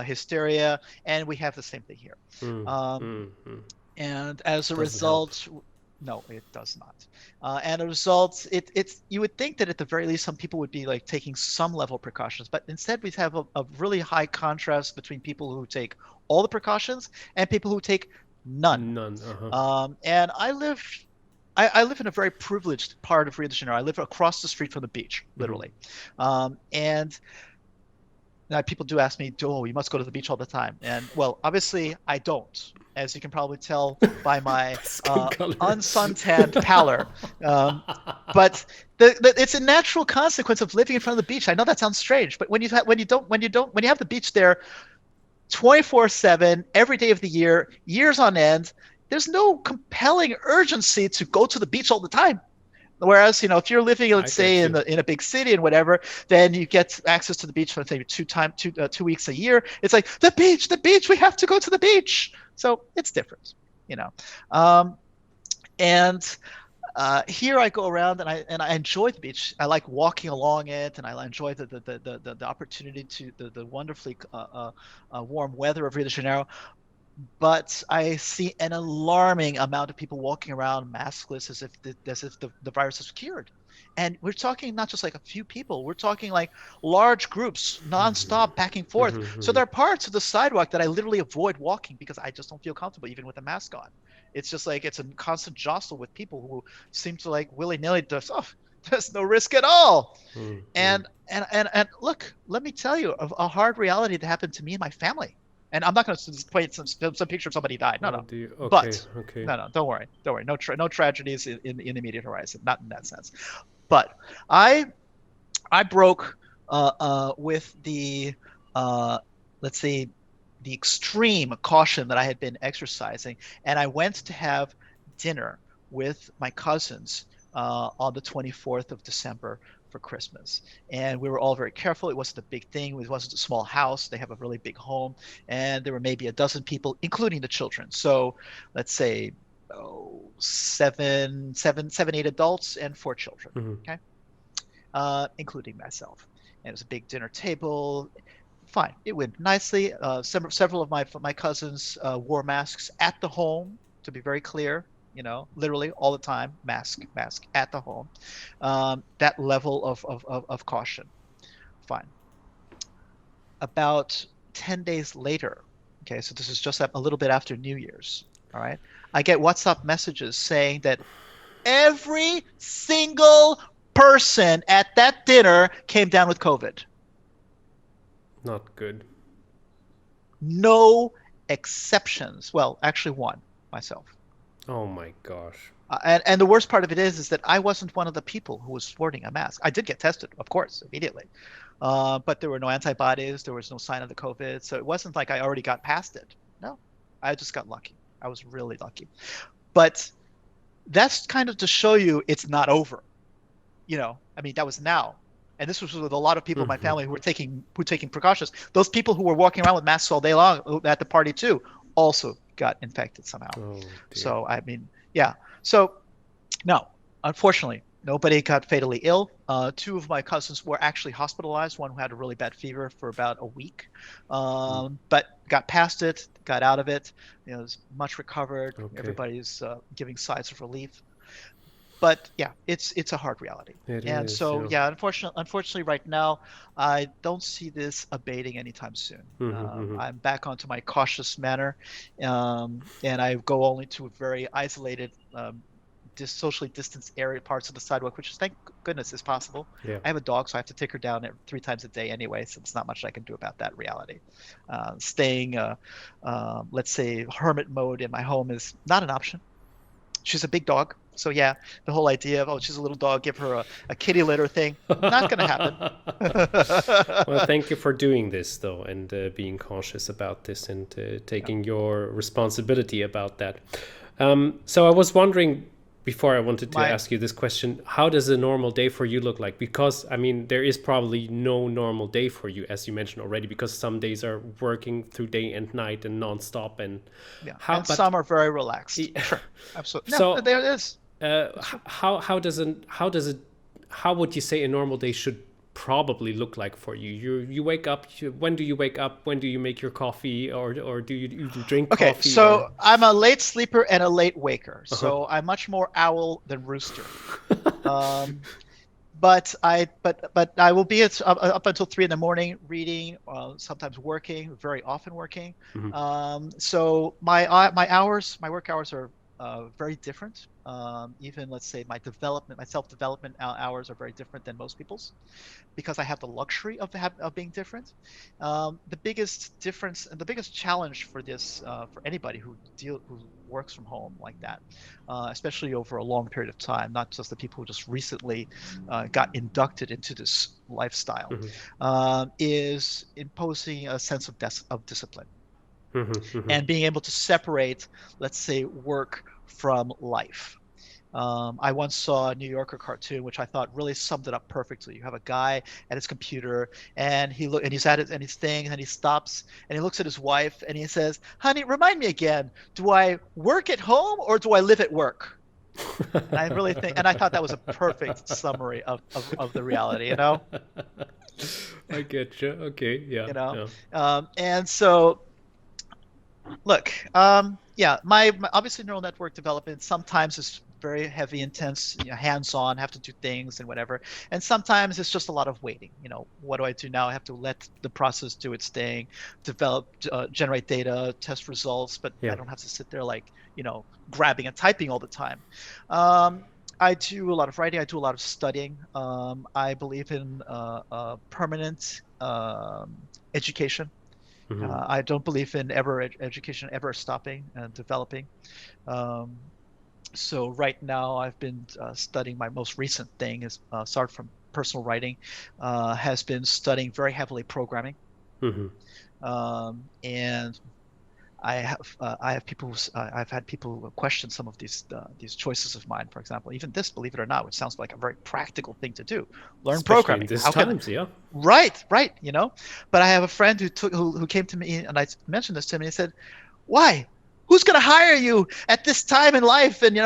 Speaker 1: hysteria, and we have the same thing here.
Speaker 2: yeah.
Speaker 1: Um,
Speaker 2: Mm.
Speaker 1: and as a
Speaker 2: Doesn't help.
Speaker 1: result, no, it does not. And a result, it's you would think that at the very least some people would be like taking some level of precautions, but instead we have a really high contrast between people who take all the precautions and people who take none.
Speaker 2: None. Uh-huh.
Speaker 1: And I live in a very privileged part of Rio de Janeiro. I live across the street from the beach,
Speaker 2: Hmm.
Speaker 1: literally. And Now, people do ask me, "Oh, you must go to the beach all the time." And well, obviously, I don't, as you can probably tell by my
Speaker 2: Skin color.
Speaker 1: unsuntanned pallor. Um, but it's a natural consequence of living in front of the beach. I know that sounds strange, but when you have the beach there 24/7, every day of the year, years on end, there's no compelling urgency to go to the beach all the time. Whereas, if you're living,
Speaker 2: I
Speaker 1: let's say,
Speaker 2: get
Speaker 1: in
Speaker 2: you.
Speaker 1: a big city and whatever, then you get access to the beach for maybe 2 weeks a year. It's like the beach. We have to go to the beach. So it's different, you know. Um, and here I go around and I enjoy the beach. I like walking along it, and I enjoy the opportunity to the wonderfully warm weather of Rio de Janeiro. But I see an alarming amount of people walking around maskless as if the virus is cured. And we're talking not just like a few people, we're talking like large groups nonstop back and forth. So there are parts of the sidewalk that I literally avoid walking because I just don't feel comfortable even with a mask on. It's just like it's a constant jostle with people who seem to like willy-nilly just, oh, there's no risk at all. And look, let me tell you a hard reality that happened to me and my family. And I'm not going to just point some picture of somebody died. No,
Speaker 2: Oh,
Speaker 1: no.
Speaker 2: do you? Okay,
Speaker 1: But
Speaker 2: okay.
Speaker 1: no, no, don't worry, don't worry. No tragedies in the immediate horizon, not in that sense. But I I broke with the uh, let's say the extreme caution that I had been exercising, and I went to have dinner with my cousins on the 24th of December for Christmas. And we were all very careful. It wasn't a big thing. It wasn't a small house. They have a really big home, and there were maybe a dozen people, including the children. So let's say seven, 8 adults and 4 children.
Speaker 2: Mhm.
Speaker 1: Okay, including myself. And it was a big dinner table. Fine, it went nicely. Several of my cousins wore masks at the home. To be very clear, literally all the time, mask at the home. That level of caution. Fine. About 10 days later, okay, so this is just a little bit after New Year's. All right, I get WhatsApp messages saying that every single person at that dinner came down with COVID.
Speaker 2: Not good.
Speaker 1: No exceptions. Well, actually one, myself.
Speaker 2: Oh my gosh.
Speaker 1: And the worst part of it is that I wasn't one of the people who was sporting a mask. I did get tested, of course, immediately. But there were no antibodies. There was no sign of the COVID. So it wasn't like I already got past it. No, I just got lucky. I was really lucky. But that's kind of to show you it's not over. I mean, that was now. And this was with a lot of people in my
Speaker 2: Hmm.
Speaker 1: family who were taking precautions. Those people who were walking around with masks all day long at the party too also got infected somehow.
Speaker 2: Oh dear.
Speaker 1: So I mean, yeah. So no, unfortunately, nobody got fatally ill. Two of my cousins were actually hospitalized. One who had a really bad fever for about a week,
Speaker 2: Mm.
Speaker 1: but got past it, got out of it. Is much recovered.
Speaker 2: Okay.
Speaker 1: Everybody's giving sighs of relief. But yeah, it's a hard reality.
Speaker 2: It
Speaker 1: And
Speaker 2: is,
Speaker 1: so
Speaker 2: yeah.
Speaker 1: yeah, unfortunately, right now, I don't see this abating anytime soon.
Speaker 2: Hmm.
Speaker 1: I'm back onto my cautious manner, and I go only to very isolated, socially distanced area parts of the sidewalk, which thank goodness is possible.
Speaker 2: Yeah.
Speaker 1: I have a dog, so I have to take her down 3 times a day anyway, so there's not much I can do about that reality. Staying, let's say, hermit mode in my home is not an option. She's a big dog. So yeah, the whole idea of, oh, she's a little dog, give her a kitty litter thing, not going to happen.
Speaker 2: Well, thank you for doing this, though, and being cautious about this and
Speaker 1: Yeah.
Speaker 2: taking your responsibility about that. So I was wondering, before I wanted to
Speaker 1: My
Speaker 2: ask you this question, how does a normal day for you look like? Because, I mean, there is probably no normal day for you, as you mentioned already, because some days are working through day and night and nonstop. And
Speaker 1: Yeah,
Speaker 2: how,
Speaker 1: and
Speaker 2: but
Speaker 1: some are very relaxed. Sure, absolutely. No,
Speaker 2: so
Speaker 1: there it is. It's true.
Speaker 2: how would you say a normal day should probably look like for you? You wake up. When do you wake up? When do you make your coffee, or do you drink
Speaker 1: Okay,
Speaker 2: coffee, or?
Speaker 1: so I'm a late sleeper and a late waker,
Speaker 2: Uh-huh.
Speaker 1: so I'm much more owl than rooster. Um, but I will be up until 3 in the morning reading, sometimes working, very often working.
Speaker 2: Mhm.
Speaker 1: So my work hours are very different. Even let's say my self-development hours are very different than most people's because I have the luxury of being different. The biggest difference and the biggest challenge for this for anybody who works from home like that, especially over a long period of time, not just the people who just recently got inducted into this lifestyle,
Speaker 2: Mhm.
Speaker 1: is imposing a sense of discipline
Speaker 2: Mhm. Mhm.
Speaker 1: and being able to separate, let's say, work from life. I once saw a New Yorker cartoon which I thought really summed it up perfectly. You have a guy at his computer and he's at it and his thing and he stops and he looks at his wife and he says, "Honey, remind me again, do I work at home or do I live at work?" And I thought that was a perfect summary of the reality,
Speaker 2: I get you. Okay. Yeah.
Speaker 1: you know.
Speaker 2: Yeah.
Speaker 1: And so look, yeah, my obviously neural network development sometimes is very heavy, intense, hands-on, have to do things and whatever. And sometimes it's just a lot of waiting. What do I do now? I have to let the process do its thing, develop, generate data, test results, but I
Speaker 2: Yeah.
Speaker 1: don't have to sit there like, grabbing and typing all the time. Um, I do a lot of writing. I do a lot of studying. I believe in permanent education.
Speaker 2: Mhm.
Speaker 1: I don't believe in education ever stopping and developing. Um, so right now, I've been studying. My most recent thing is started from personal writing, has been studying very heavily programming.
Speaker 2: Mhm.
Speaker 1: And I have people I've had people question some of these choices of mine. For example, even this, believe it or not, which sounds like a very practical thing to do, learn
Speaker 2: Especially in
Speaker 1: programming.
Speaker 2: these
Speaker 1: How can
Speaker 2: times. Yeah.
Speaker 1: Right, right, But I have a friend who came to me and I mentioned this to him and he said, "Why? Who's going to hire you at this time in life and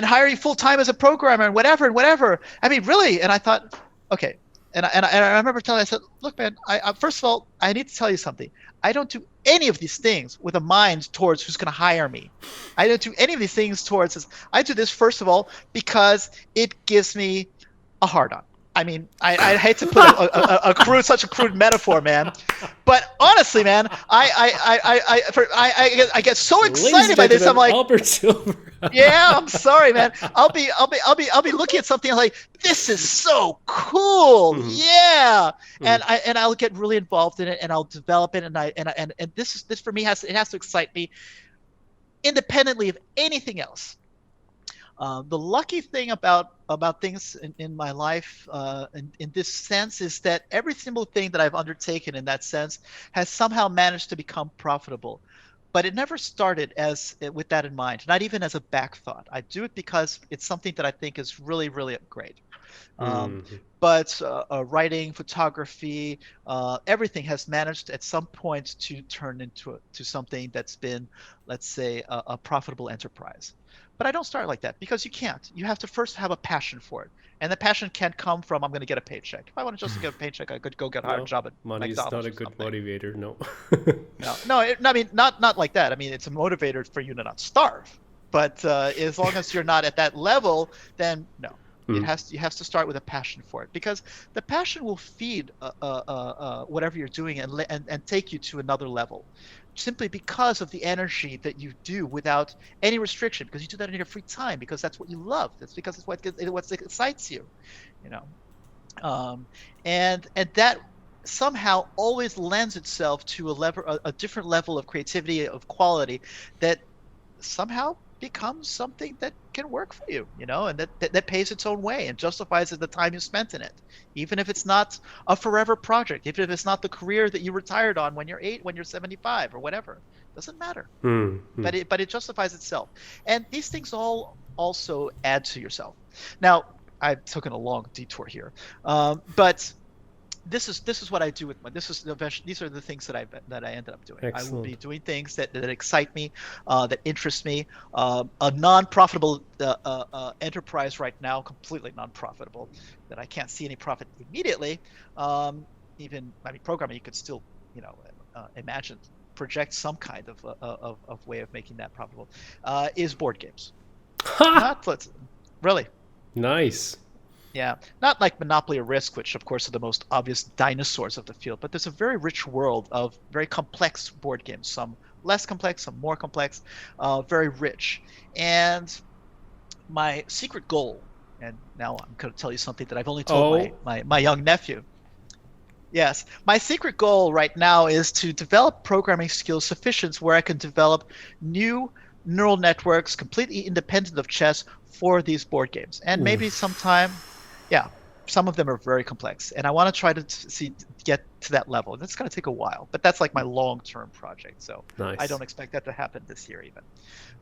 Speaker 1: hire you full time as a programmer and whatever and whatever? I mean, really?" And I thought, okay. And I remember telling him, I said, "Look, man, first of all, I need to tell you something. I don't do any of these things with a mind towards who's going to hire me. I don't do any of these things towards this. I do this, first of all, because it gives me a hard on. I mean, I hate to put such a crude metaphor, man, but honestly, man, I get so
Speaker 2: Ladies and
Speaker 1: excited by this. I'm
Speaker 2: gentlemen,
Speaker 1: like,
Speaker 2: Albert Silver.
Speaker 1: yeah, I'm sorry, man. I'll be looking at something like, this is so cool,
Speaker 2: Mhm.
Speaker 1: yeah,
Speaker 2: Mhm.
Speaker 1: and I'll get really involved in it, and I'll develop it, and this for me has to excite me independently of anything else. The lucky thing about things in my life, in this sense, is that every single thing that I've undertaken in that sense has somehow managed to become profitable. But it never started as with that in mind, not even as a back thought. I do it because it's something that I think is really, really great. Um,
Speaker 2: Mhm.
Speaker 1: but writing, photography, everything has managed at some point to turn to something that's been, let's say, a profitable enterprise. But I don't start like that because you can't. You have to first have a passion for it. And the passion can't come from, I'm going to get a paycheck. If I wanted just to get a paycheck, I could go get a hard
Speaker 2: No,
Speaker 1: job at
Speaker 2: money is not
Speaker 1: McDonald's
Speaker 2: a
Speaker 1: or
Speaker 2: good
Speaker 1: something.
Speaker 2: motivator. No.
Speaker 1: No, I mean, not like that. I mean, it's a motivator for you to not starve. But as long as you're not at that level, then no.
Speaker 2: Mhm.
Speaker 1: You have to start with a passion for it because the passion will feed whatever you're doing and take you to another level, simply because of the energy that you do without any restriction. Because you do that in your free time because that's what you love. That's because it's what excites you, you know um, and that somehow always lends itself to a different level of creativity, of quality, that somehow becomes something that can work for you, and that pays its own way and justifies the time you spent in it, even if it's not a forever project, even if it's not the career that you retired on when you're 8, when you're 75 or whatever. Doesn't matter.
Speaker 2: Mhm.
Speaker 1: But it justifies itself. And these things all also add to yourself. Now, I've taken a long detour here, but this is what I do with these are the things that I ended up doing. I will be
Speaker 2: Excellent.
Speaker 1: doing things that excite me, that interest me. A non-profitable enterprise right now, completely non-profitable, that I can't see any profit immediately. Even, I mean, programming, you could still, imagine, project some kind of way of making that profitable. Is board games.
Speaker 2: Ha!
Speaker 1: Not let's Really.
Speaker 2: Nice.
Speaker 1: Yeah, not like Monopoly or Risk, which of course are the most obvious dinosaurs of the field, but there's a very rich world of very complex board games, some less complex, some more complex, very rich. And my secret goal, and now I'm going to tell you something that I've only told
Speaker 2: Oh,
Speaker 1: my young nephew. Yes, my secret goal right now is to develop programming skills sufficient where I can develop new neural networks completely independent of chess for these board games. And maybe
Speaker 2: oof,
Speaker 1: sometime, yeah, some of them are very complex, and I want to try to see get to that level. That's going to take a while, but that's like my long-term project. So I
Speaker 2: nice.
Speaker 1: don't expect that to happen this year even.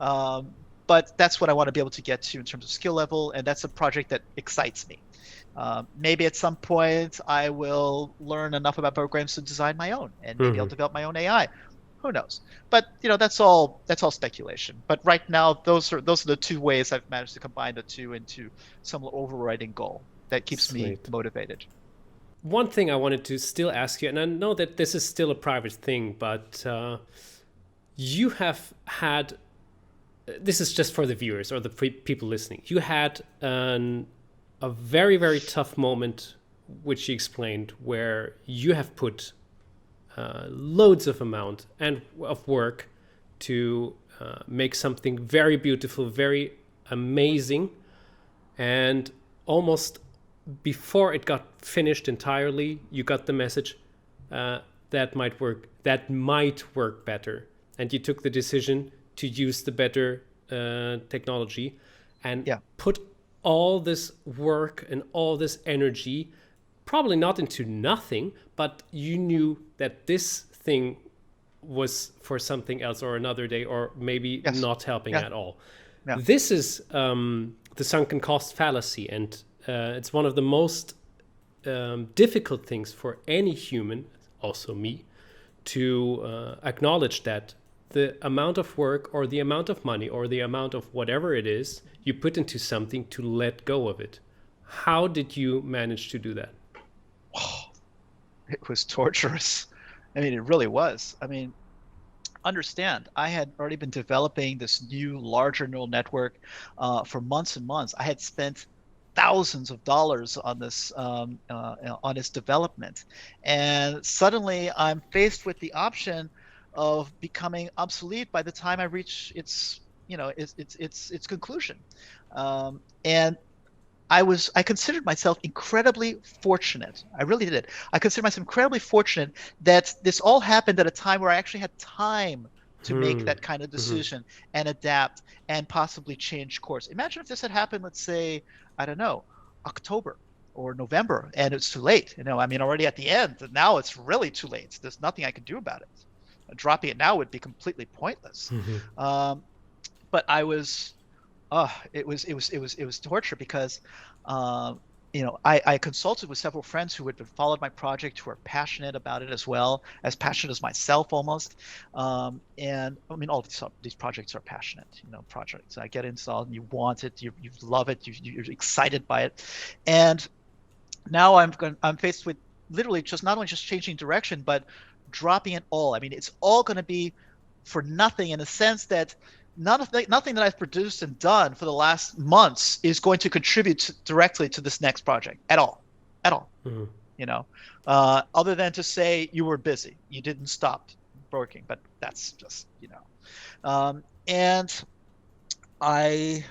Speaker 1: Um, but that's what I want to be able to get to in terms of skill level, and that's a project that excites me. Maybe at some point I will learn enough about programs to design my own, and maybe I'll
Speaker 2: Hmm.
Speaker 1: develop my own AI. Who knows? But that's all speculation. But right now, those are the two ways I've managed to combine the two into some overriding goal that keeps me
Speaker 2: Sweet.
Speaker 1: motivated.
Speaker 2: One thing I wanted to still ask you, and I know that this is still a private thing, but you have had, this is just for the viewers or the people listening. You had a very, very tough moment, which you explained, where you have put loads of amount and of work to make something very beautiful, very amazing, and almost before it got finished entirely, you got the message that might work. That might work better, and you took the decision to use the better technology, and
Speaker 1: Yeah.
Speaker 2: put all this work and all this energy, probably not into nothing, but you knew that this thing was for something else or another day, or maybe
Speaker 1: Yes.
Speaker 2: not helping
Speaker 1: Yeah.
Speaker 2: at all.
Speaker 1: Yeah.
Speaker 2: This is the sunken cost fallacy, and it's one of the most difficult things for any human, also me, to acknowledge that the amount of work or the amount of money or the amount of whatever it is you put into something, to let go of it. How did you manage to do that?
Speaker 1: It was torturous. I mean, it really was. I mean, understand, I had already been developing this new larger neural network for months and months. I had spent thousands of dollars on its development, and suddenly I'm faced with the option of becoming obsolete by the time I reach its conclusion. And I considered myself incredibly fortunate. I really did. I considered myself incredibly fortunate that this all happened at a time where I actually had time to make
Speaker 2: Hmm.
Speaker 1: that kind of
Speaker 2: Hmm.
Speaker 1: decision and adapt and possibly change course. Imagine if this had happened, let's say, I don't know, October or November, and it's too late. I mean, already at the end. Now it's really too late. There's nothing I can do about it. Dropping it now would be completely pointless.
Speaker 2: Hmm.
Speaker 1: Um, but it was torture because I consulted with several friends who had followed my project, who are passionate about it as well, as passionate as myself almost. And I mean, all of these projects are passionate, projects. I get installed and you want it, you love it, you're excited by it. And now I'm faced with literally just not only just changing direction, but dropping it all. I mean, it's all going to be for nothing in the sense that nothing that I've produced and done for the last months is going to contribute directly to this next project at all.
Speaker 2: Hmm.
Speaker 1: You know, other than to say you were busy, you didn't stop working, but that's just. And I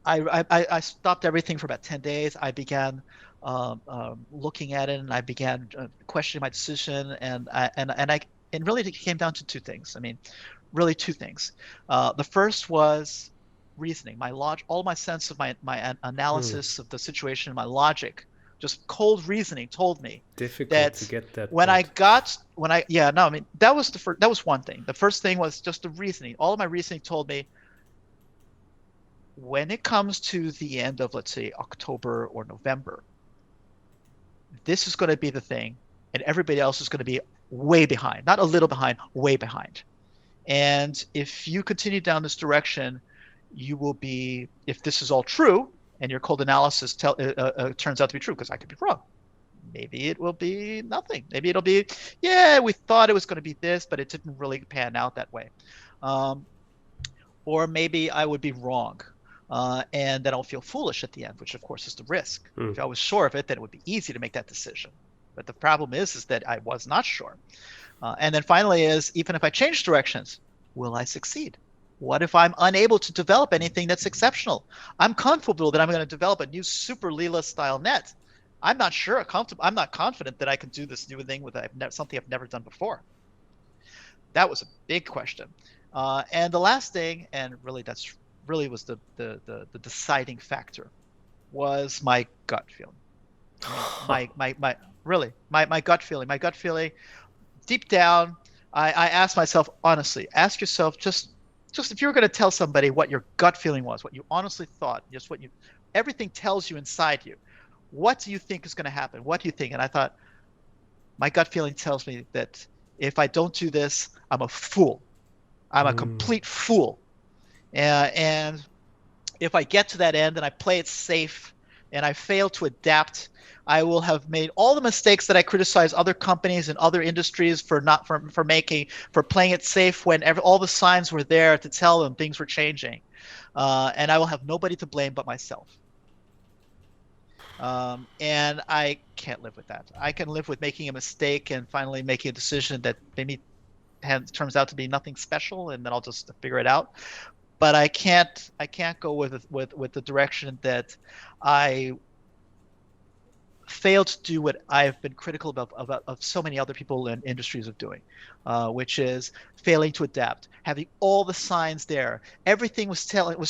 Speaker 1: I stopped everything for about 10 days. I began looking at it, and I began questioning my decision, and really it came down to two things. I mean, really two things. The first was reasoning. All my sense of my
Speaker 2: Hmm.
Speaker 1: analysis of the situation, my logic, just cold reasoning told me
Speaker 2: Difficult to
Speaker 1: that
Speaker 2: get that
Speaker 1: when I
Speaker 2: point.
Speaker 1: got when I yeah no I mean that was one thing. The first thing was just the reasoning. All of my reasoning told me when it comes to the end of, let's say, October or November, this is going to be the thing, and everybody else is going to be way behind, not a little behind, way behind. And if you continue down this direction, you will be, if this is all true, and your cold analysis turns out to be true, because I could be wrong. Maybe it will be nothing. Maybe it'll be, yeah, we thought it was going to be this, but it didn't really pan out that way. Um, or maybe I would be wrong. And then I'll feel foolish at the end, which of course is the risk.
Speaker 2: Hmm.
Speaker 1: If I was sure of it, then it would be easy to make that decision. But the problem is that I was not sure. And then finally is, even if I change directions, will I succeed? What if I'm unable to develop anything that's exceptional? I'm comfortable that I'm going to develop a new super Leela style net. I'm not sure, I'm not confident that I can do this new thing with something I've never done before. That was a big question. And the last thing, and really that's really was the deciding factor, was my gut feeling. I mean, my gut feeling. My gut feeling deep down, I asked myself honestly, ask yourself just if you were going to tell somebody what your gut feeling was, what you honestly thought, just what you everything tells you inside you, what do you think is going to happen? What do you think? And I thought, my gut feeling tells me that if I don't do this, I'm a fool. I'm a
Speaker 2: Mm.
Speaker 1: complete fool. And if I get to that end and I play it safe and I fail to adapt, I will have made all the mistakes that I criticize other companies and other industries for not for making, for playing it safe when all the signs were there to tell them things were changing. And I will have nobody to blame but myself. And I can't live with that. I can live with making a mistake and finally making a decision that maybe turns out to be nothing special, and then I'll just figure it out. But I can't go with the direction that I failed to do what I've been critical of so many other people in industries of doing, which is failing to adapt, having all the signs there. Everything was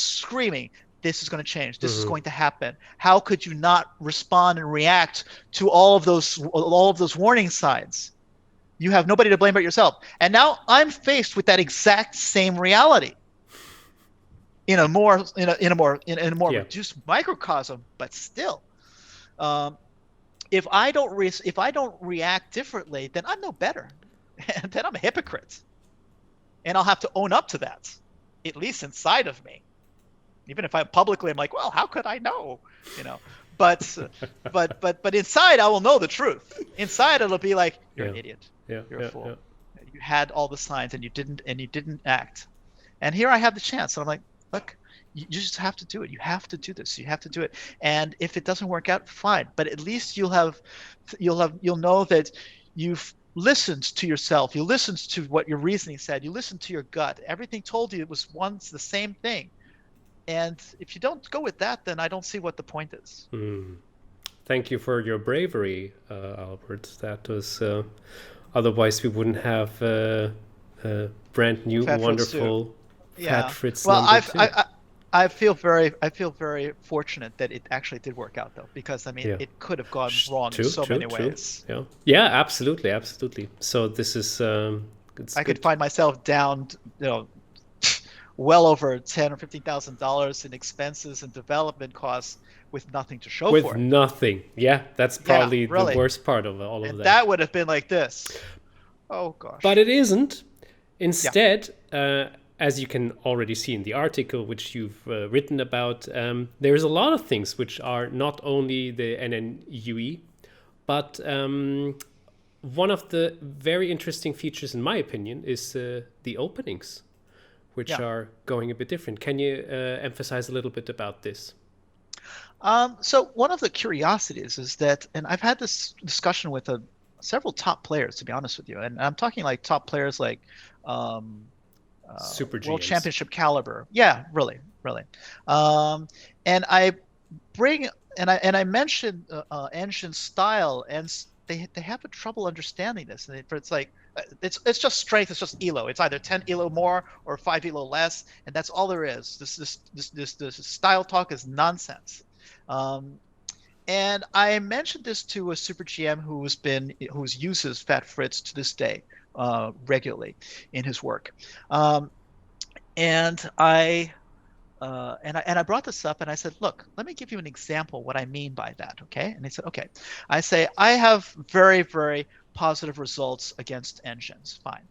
Speaker 1: screaming, this is going to change. This is
Speaker 2: Hmm.
Speaker 1: going to happen. How could you not respond and react to all of those warning signs? You have nobody to blame but yourself. And now I'm faced with that exact same reality in a more
Speaker 2: Yeah.
Speaker 1: reduced microcosm, but still. Um, if I don't react differently, then I'm no better, and then I'm a hypocrite, and I'll have to own up to that, at least inside of me. Even if I publicly, I'm like, well, how could I know? You know, but but inside, I will know the truth. Inside, it'll be like, you're
Speaker 2: Yeah.
Speaker 1: an idiot,
Speaker 2: Yeah.
Speaker 1: you're a
Speaker 2: Yeah. Yeah.
Speaker 1: fool. You had all the signs and you didn't act. And here I have the chance. And I'm like, look, you just have to do it. You have to do this. You have to do it. And if it doesn't work out, fine. But at least you'll know that you've listened to yourself. You listened to what your reasoning said. You listened to your gut. Everything told you it was once the same thing. And if you don't go with that, then I don't see what the point is.
Speaker 2: Mm. Thank you for your bravery, Albert. That was otherwise we wouldn't have brand new,
Speaker 1: Fat Fritz too.
Speaker 2: wonderful Fat
Speaker 1: Yeah.
Speaker 2: Fritz
Speaker 1: Well,
Speaker 2: number two.
Speaker 1: I feel very fortunate that it actually did work out though, because I mean
Speaker 2: Yeah.
Speaker 1: it could have gone wrong in
Speaker 2: True,
Speaker 1: so
Speaker 2: true,
Speaker 1: many
Speaker 2: true.
Speaker 1: ways.
Speaker 2: Yeah. Yeah, absolutely, absolutely. So this is it's
Speaker 1: I could
Speaker 2: good
Speaker 1: find myself down, well over ten or $15,000 in expenses and development costs with nothing to show
Speaker 2: with
Speaker 1: for it.
Speaker 2: nothing. Yeah, that's
Speaker 1: Yeah,
Speaker 2: probably the
Speaker 1: really.
Speaker 2: worst part of all of
Speaker 1: And
Speaker 2: that.
Speaker 1: that would have been like this. Oh
Speaker 2: But
Speaker 1: gosh.
Speaker 2: it isn't.
Speaker 1: Yeah.
Speaker 2: Instead, as you can already see in the article which you've written about, there's a lot of things which are not only the NNUE, but one of the very interesting features, in my opinion, is the openings, which
Speaker 1: Yeah.
Speaker 2: are going a bit different. Can you emphasize a little bit about this?
Speaker 1: So one of the curiosities is that, and I've had this discussion with several top players, to be honest with you, and I'm talking like top players like um,
Speaker 2: Super
Speaker 1: World
Speaker 2: GMs.
Speaker 1: Championship caliber. Yeah, really, really. Um, and I bring and I mentioned engine style, and they have a trouble understanding this. And it's like it's just strength. It's just elo. It's either 10 elo more or 5 elo less, and that's all there is. This style talk is nonsense. Um, and I mentioned this to a super GM who uses Fat Fritz to this day regularly in his work. Um, and I brought this up and I said, look, let me give you an example what I mean by that, okay? And he said, okay. I say I have very, very positive results against engines, fine.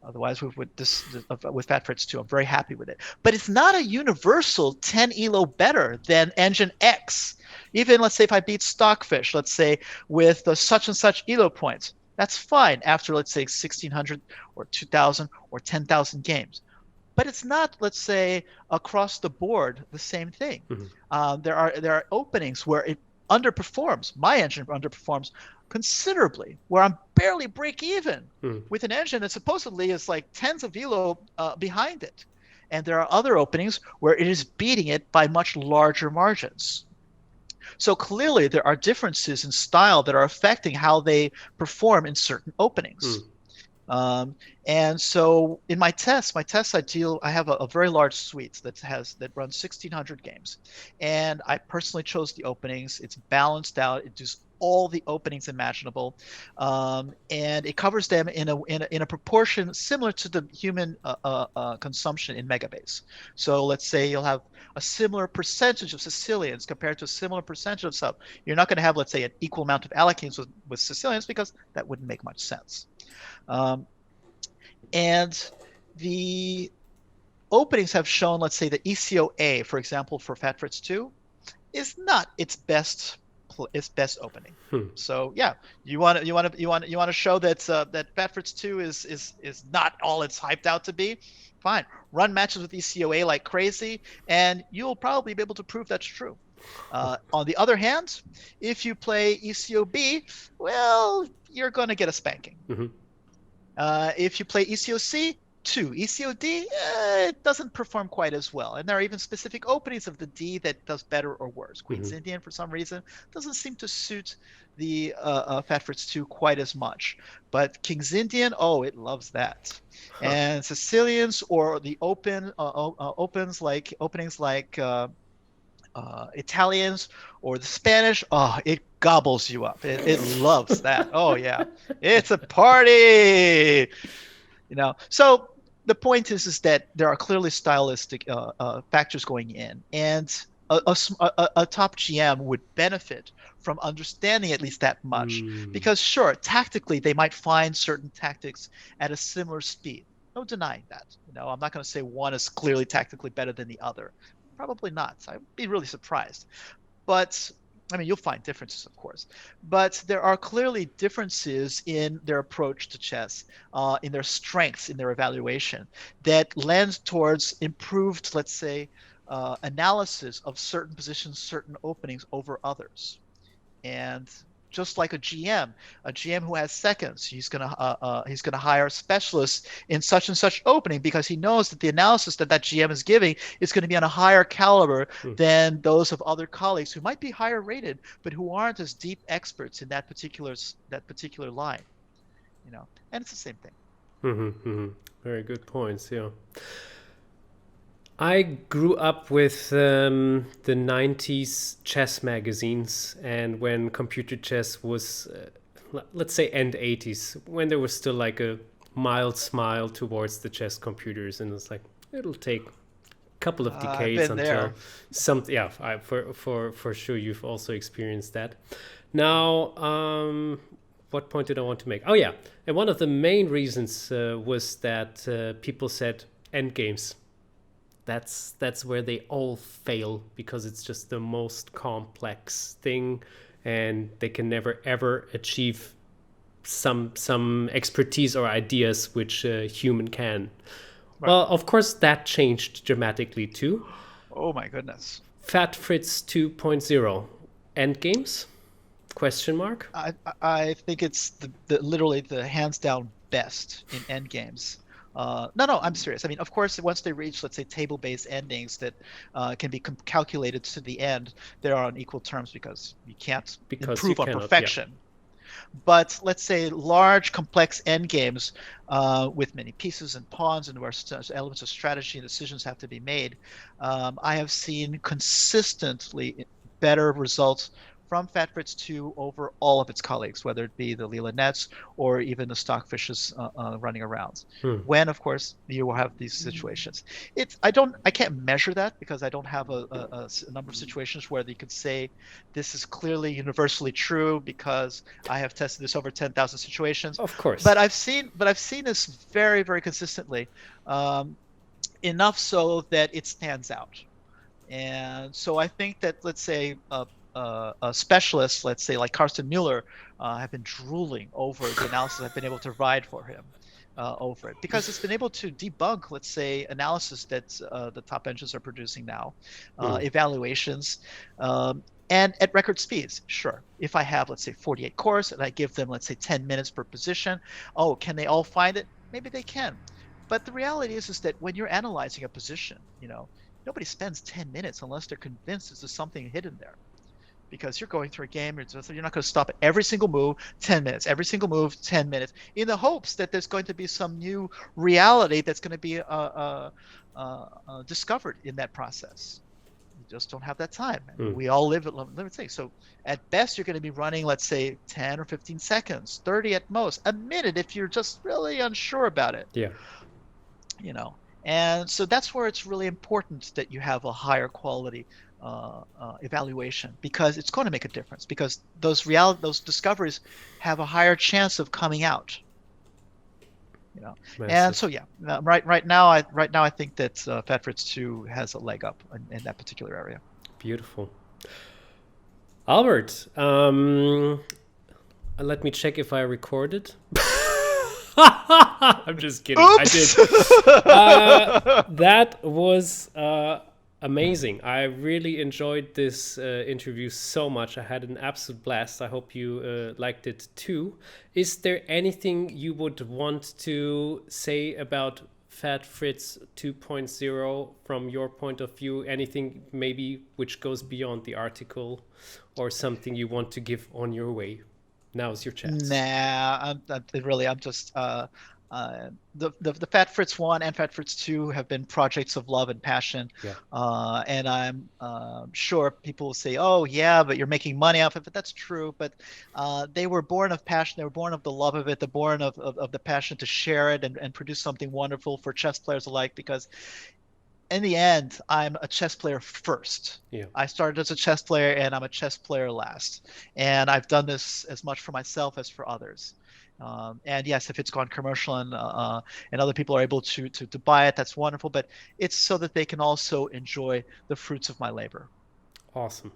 Speaker 1: Otherwise, with Fat Fritz too, I'm very happy with it. But it's not a universal 10 elo better than engine X. Even let's say if I beat Stockfish, let's say with the such and such elo points, that's fine after let's say 1600 or 2000 or 10,000 games. But it's not, let's say, across the board the same thing.
Speaker 2: Mhm.
Speaker 1: There are openings where underperforms. My engine underperforms considerably, where I'm barely break even
Speaker 2: Hmm.
Speaker 1: with an engine that supposedly is like tens of elo behind it. And there are other openings where it is beating it by much larger margins. So clearly, there are differences in style that are affecting how they perform in certain
Speaker 2: Hmm.
Speaker 1: openings. Um, and so in my tests, I have a very large suite that runs 1,600 games, and I personally chose the openings. It's balanced out. It does all the openings imaginable, and it covers them in a proportion similar to the human consumption in megabase. So let's say you'll have a similar percentage of Sicilians compared to a similar percentage of sub. You're not going to have, let's say, an equal amount of Alekhines with Sicilians because that wouldn't make much sense. Um, and the openings have shown, let's say, the ECOA, for example, for Fat Fritz 2, is not its best opening.
Speaker 2: Hmm.
Speaker 1: So yeah, you want to show that Fat Fritz 2 is not all it's hyped out to be. Fine, run matches with ECOA like crazy, and you'll probably be able to prove that's true. On the other hand, if you play ECOB, well, you're going to get a spanking.
Speaker 2: Hmm.
Speaker 1: If you play ECOC, 2. ECOD, it doesn't perform quite as well. And there are even specific openings of the D that does better or worse.
Speaker 2: Hmm.
Speaker 1: Queen's Indian, for some reason, doesn't seem to suit the Fat Fritz 2 quite as much. But King's Indian, oh, it loves that.
Speaker 2: Huh.
Speaker 1: And Sicilians or the openings like Italians or the Spanish, oh, it gobbles you up. It loves that. Oh yeah, it's a party. So the point is that there are clearly stylistic factors going in, and a top GM would benefit from understanding at least that much,
Speaker 2: Hmm.
Speaker 1: because sure, tactically they might find certain tactics at a similar speed. No denying that. I'm not going to say one is clearly tactically better than the other. Probably not. I'd be really surprised. But I mean, you'll find differences, of course, but there are clearly differences in their approach to chess, in their strengths, in their evaluation, that lend towards improved, let's say, analysis of certain positions, certain openings over others. And just like a GM who has seconds, he's gonna hire specialists in such and such opening because he knows that the analysis that GM is giving is going to be on a higher caliber
Speaker 2: Hmm.
Speaker 1: than those of other colleagues who might be higher rated but who aren't as deep experts in that particular line. And it's the same thing.
Speaker 2: Hmm. Hmm. Very good points. Yeah. I grew up with the 90s chess magazines, and when computer chess was, let's say, end 80s, when there was still like a mild smile towards the chess computers, and it's like, it'll take a couple of
Speaker 1: I've
Speaker 2: decades
Speaker 1: been
Speaker 2: until
Speaker 1: there.
Speaker 2: yeah, for sure you've also experienced that. Now, what point did I want to make? Oh, yeah. And one of the main reasons was that people said endgames, that's where they all fail because it's just the most complex thing, and they can never ever achieve some expertise or ideas which a human can.
Speaker 1: Right.
Speaker 2: Well, of course that changed dramatically too.
Speaker 1: Oh my goodness.
Speaker 2: Fat Fritz 2.0 endgames, question mark.
Speaker 1: I think it's literally the hands down best in endgames. No, I'm serious. I mean, of course, once they reach, let's say, table-based endings that can be calculated to the end, they are on equal terms because you can't
Speaker 2: Because you
Speaker 1: improve on
Speaker 2: cannot, yeah.
Speaker 1: perfection. But let's say large, complex endgames with many pieces and pawns and where elements of strategy and decisions have to be made, I have seen consistently better results from Fat Fritz 2 over all of its colleagues, whether it be the Leela nets or even the stockfishes running around.
Speaker 2: Hmm.
Speaker 1: When, of course, you will have these situations. I can't measure that because I don't have a number of situations where you could say this is clearly universally true because I have tested this over 10,000 situations.
Speaker 2: Of course.
Speaker 1: But I've seen this very, very consistently, um, enough so that it stands out. And so I think that, let's say, specialists, let's say like Carsten Mueller, have been drooling over the analysis I've been able to provide for him over it because it's been able to debunk, let's say, analysis that the top engines are producing now,
Speaker 2: Hmm.
Speaker 1: evaluations. And at record speeds, sure. If I have, let's say, 48 cores and I give them, let's say, 10 minutes per position, oh, can they all find it? Maybe they can. But the reality is that when you're analyzing a position, nobody spends 10 minutes unless they're convinced there's something hidden there. Because you're going through a game, you're not going to stop at every single move, 10 minutes, every single move, 10 minutes, in the hopes that there's going to be some new reality that's going to be discovered in that process. You just don't have that time. We all live at limited things. So at best, you're going to be running, let's say, 10 or 15 seconds, 30 at most, a minute if you're just really unsure about it.
Speaker 2: Yeah.
Speaker 1: And so that's where it's really important that you have a higher quality evaluation, because it's going to make a difference, because those discoveries have a higher chance of coming out. And so right now I think that Fat Fritz 2 has a leg up in that particular area.
Speaker 2: Beautiful. Albert, let me check if I recorded. I'm just kidding.
Speaker 1: Oops!
Speaker 2: I did. That was amazing. I really enjoyed this interview so much. I had an absolute blast. I hope you liked it too. Is there anything you would want to say about Fat Fritz 2.0 from your point of view? Anything maybe which goes beyond the article, or something you want to give on your way? Now's your chance.
Speaker 1: Nah, I'm just the Fat Fritz 1 and Fat Fritz 2 have been projects of love and passion.
Speaker 2: Yeah.
Speaker 1: And I'm sure people will say, oh yeah, but you're making money off of it. That's true, but they were born of passion. They were born of the love of it. They're born of the passion to share it and produce something wonderful for chess players alike, because in the end, I'm a chess player first.
Speaker 2: Yeah.
Speaker 1: I started as a chess player and I'm a chess player last. And I've done this as much for myself as for others. And yes, if it's gone commercial and other people are able to buy it, that's wonderful. But it's so that they can also enjoy the fruits of my labor.
Speaker 2: Awesome.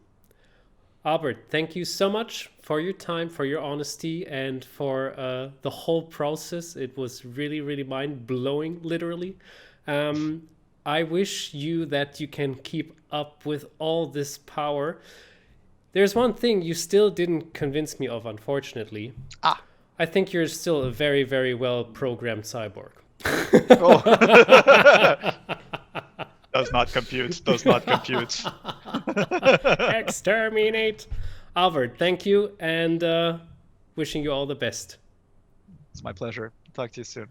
Speaker 2: Albert, thank you so much for your time, for your honesty, and for the whole process. It was really, really mind-blowing, literally. I wish you that you can keep up with all this power. There's one thing you still didn't convince me of, unfortunately. I think you're still a very, very well-programmed cyborg.
Speaker 1: Oh. Does not compute.
Speaker 2: Exterminate. Albert, thank you, and wishing you all the best.
Speaker 1: It's my pleasure. Talk to you soon.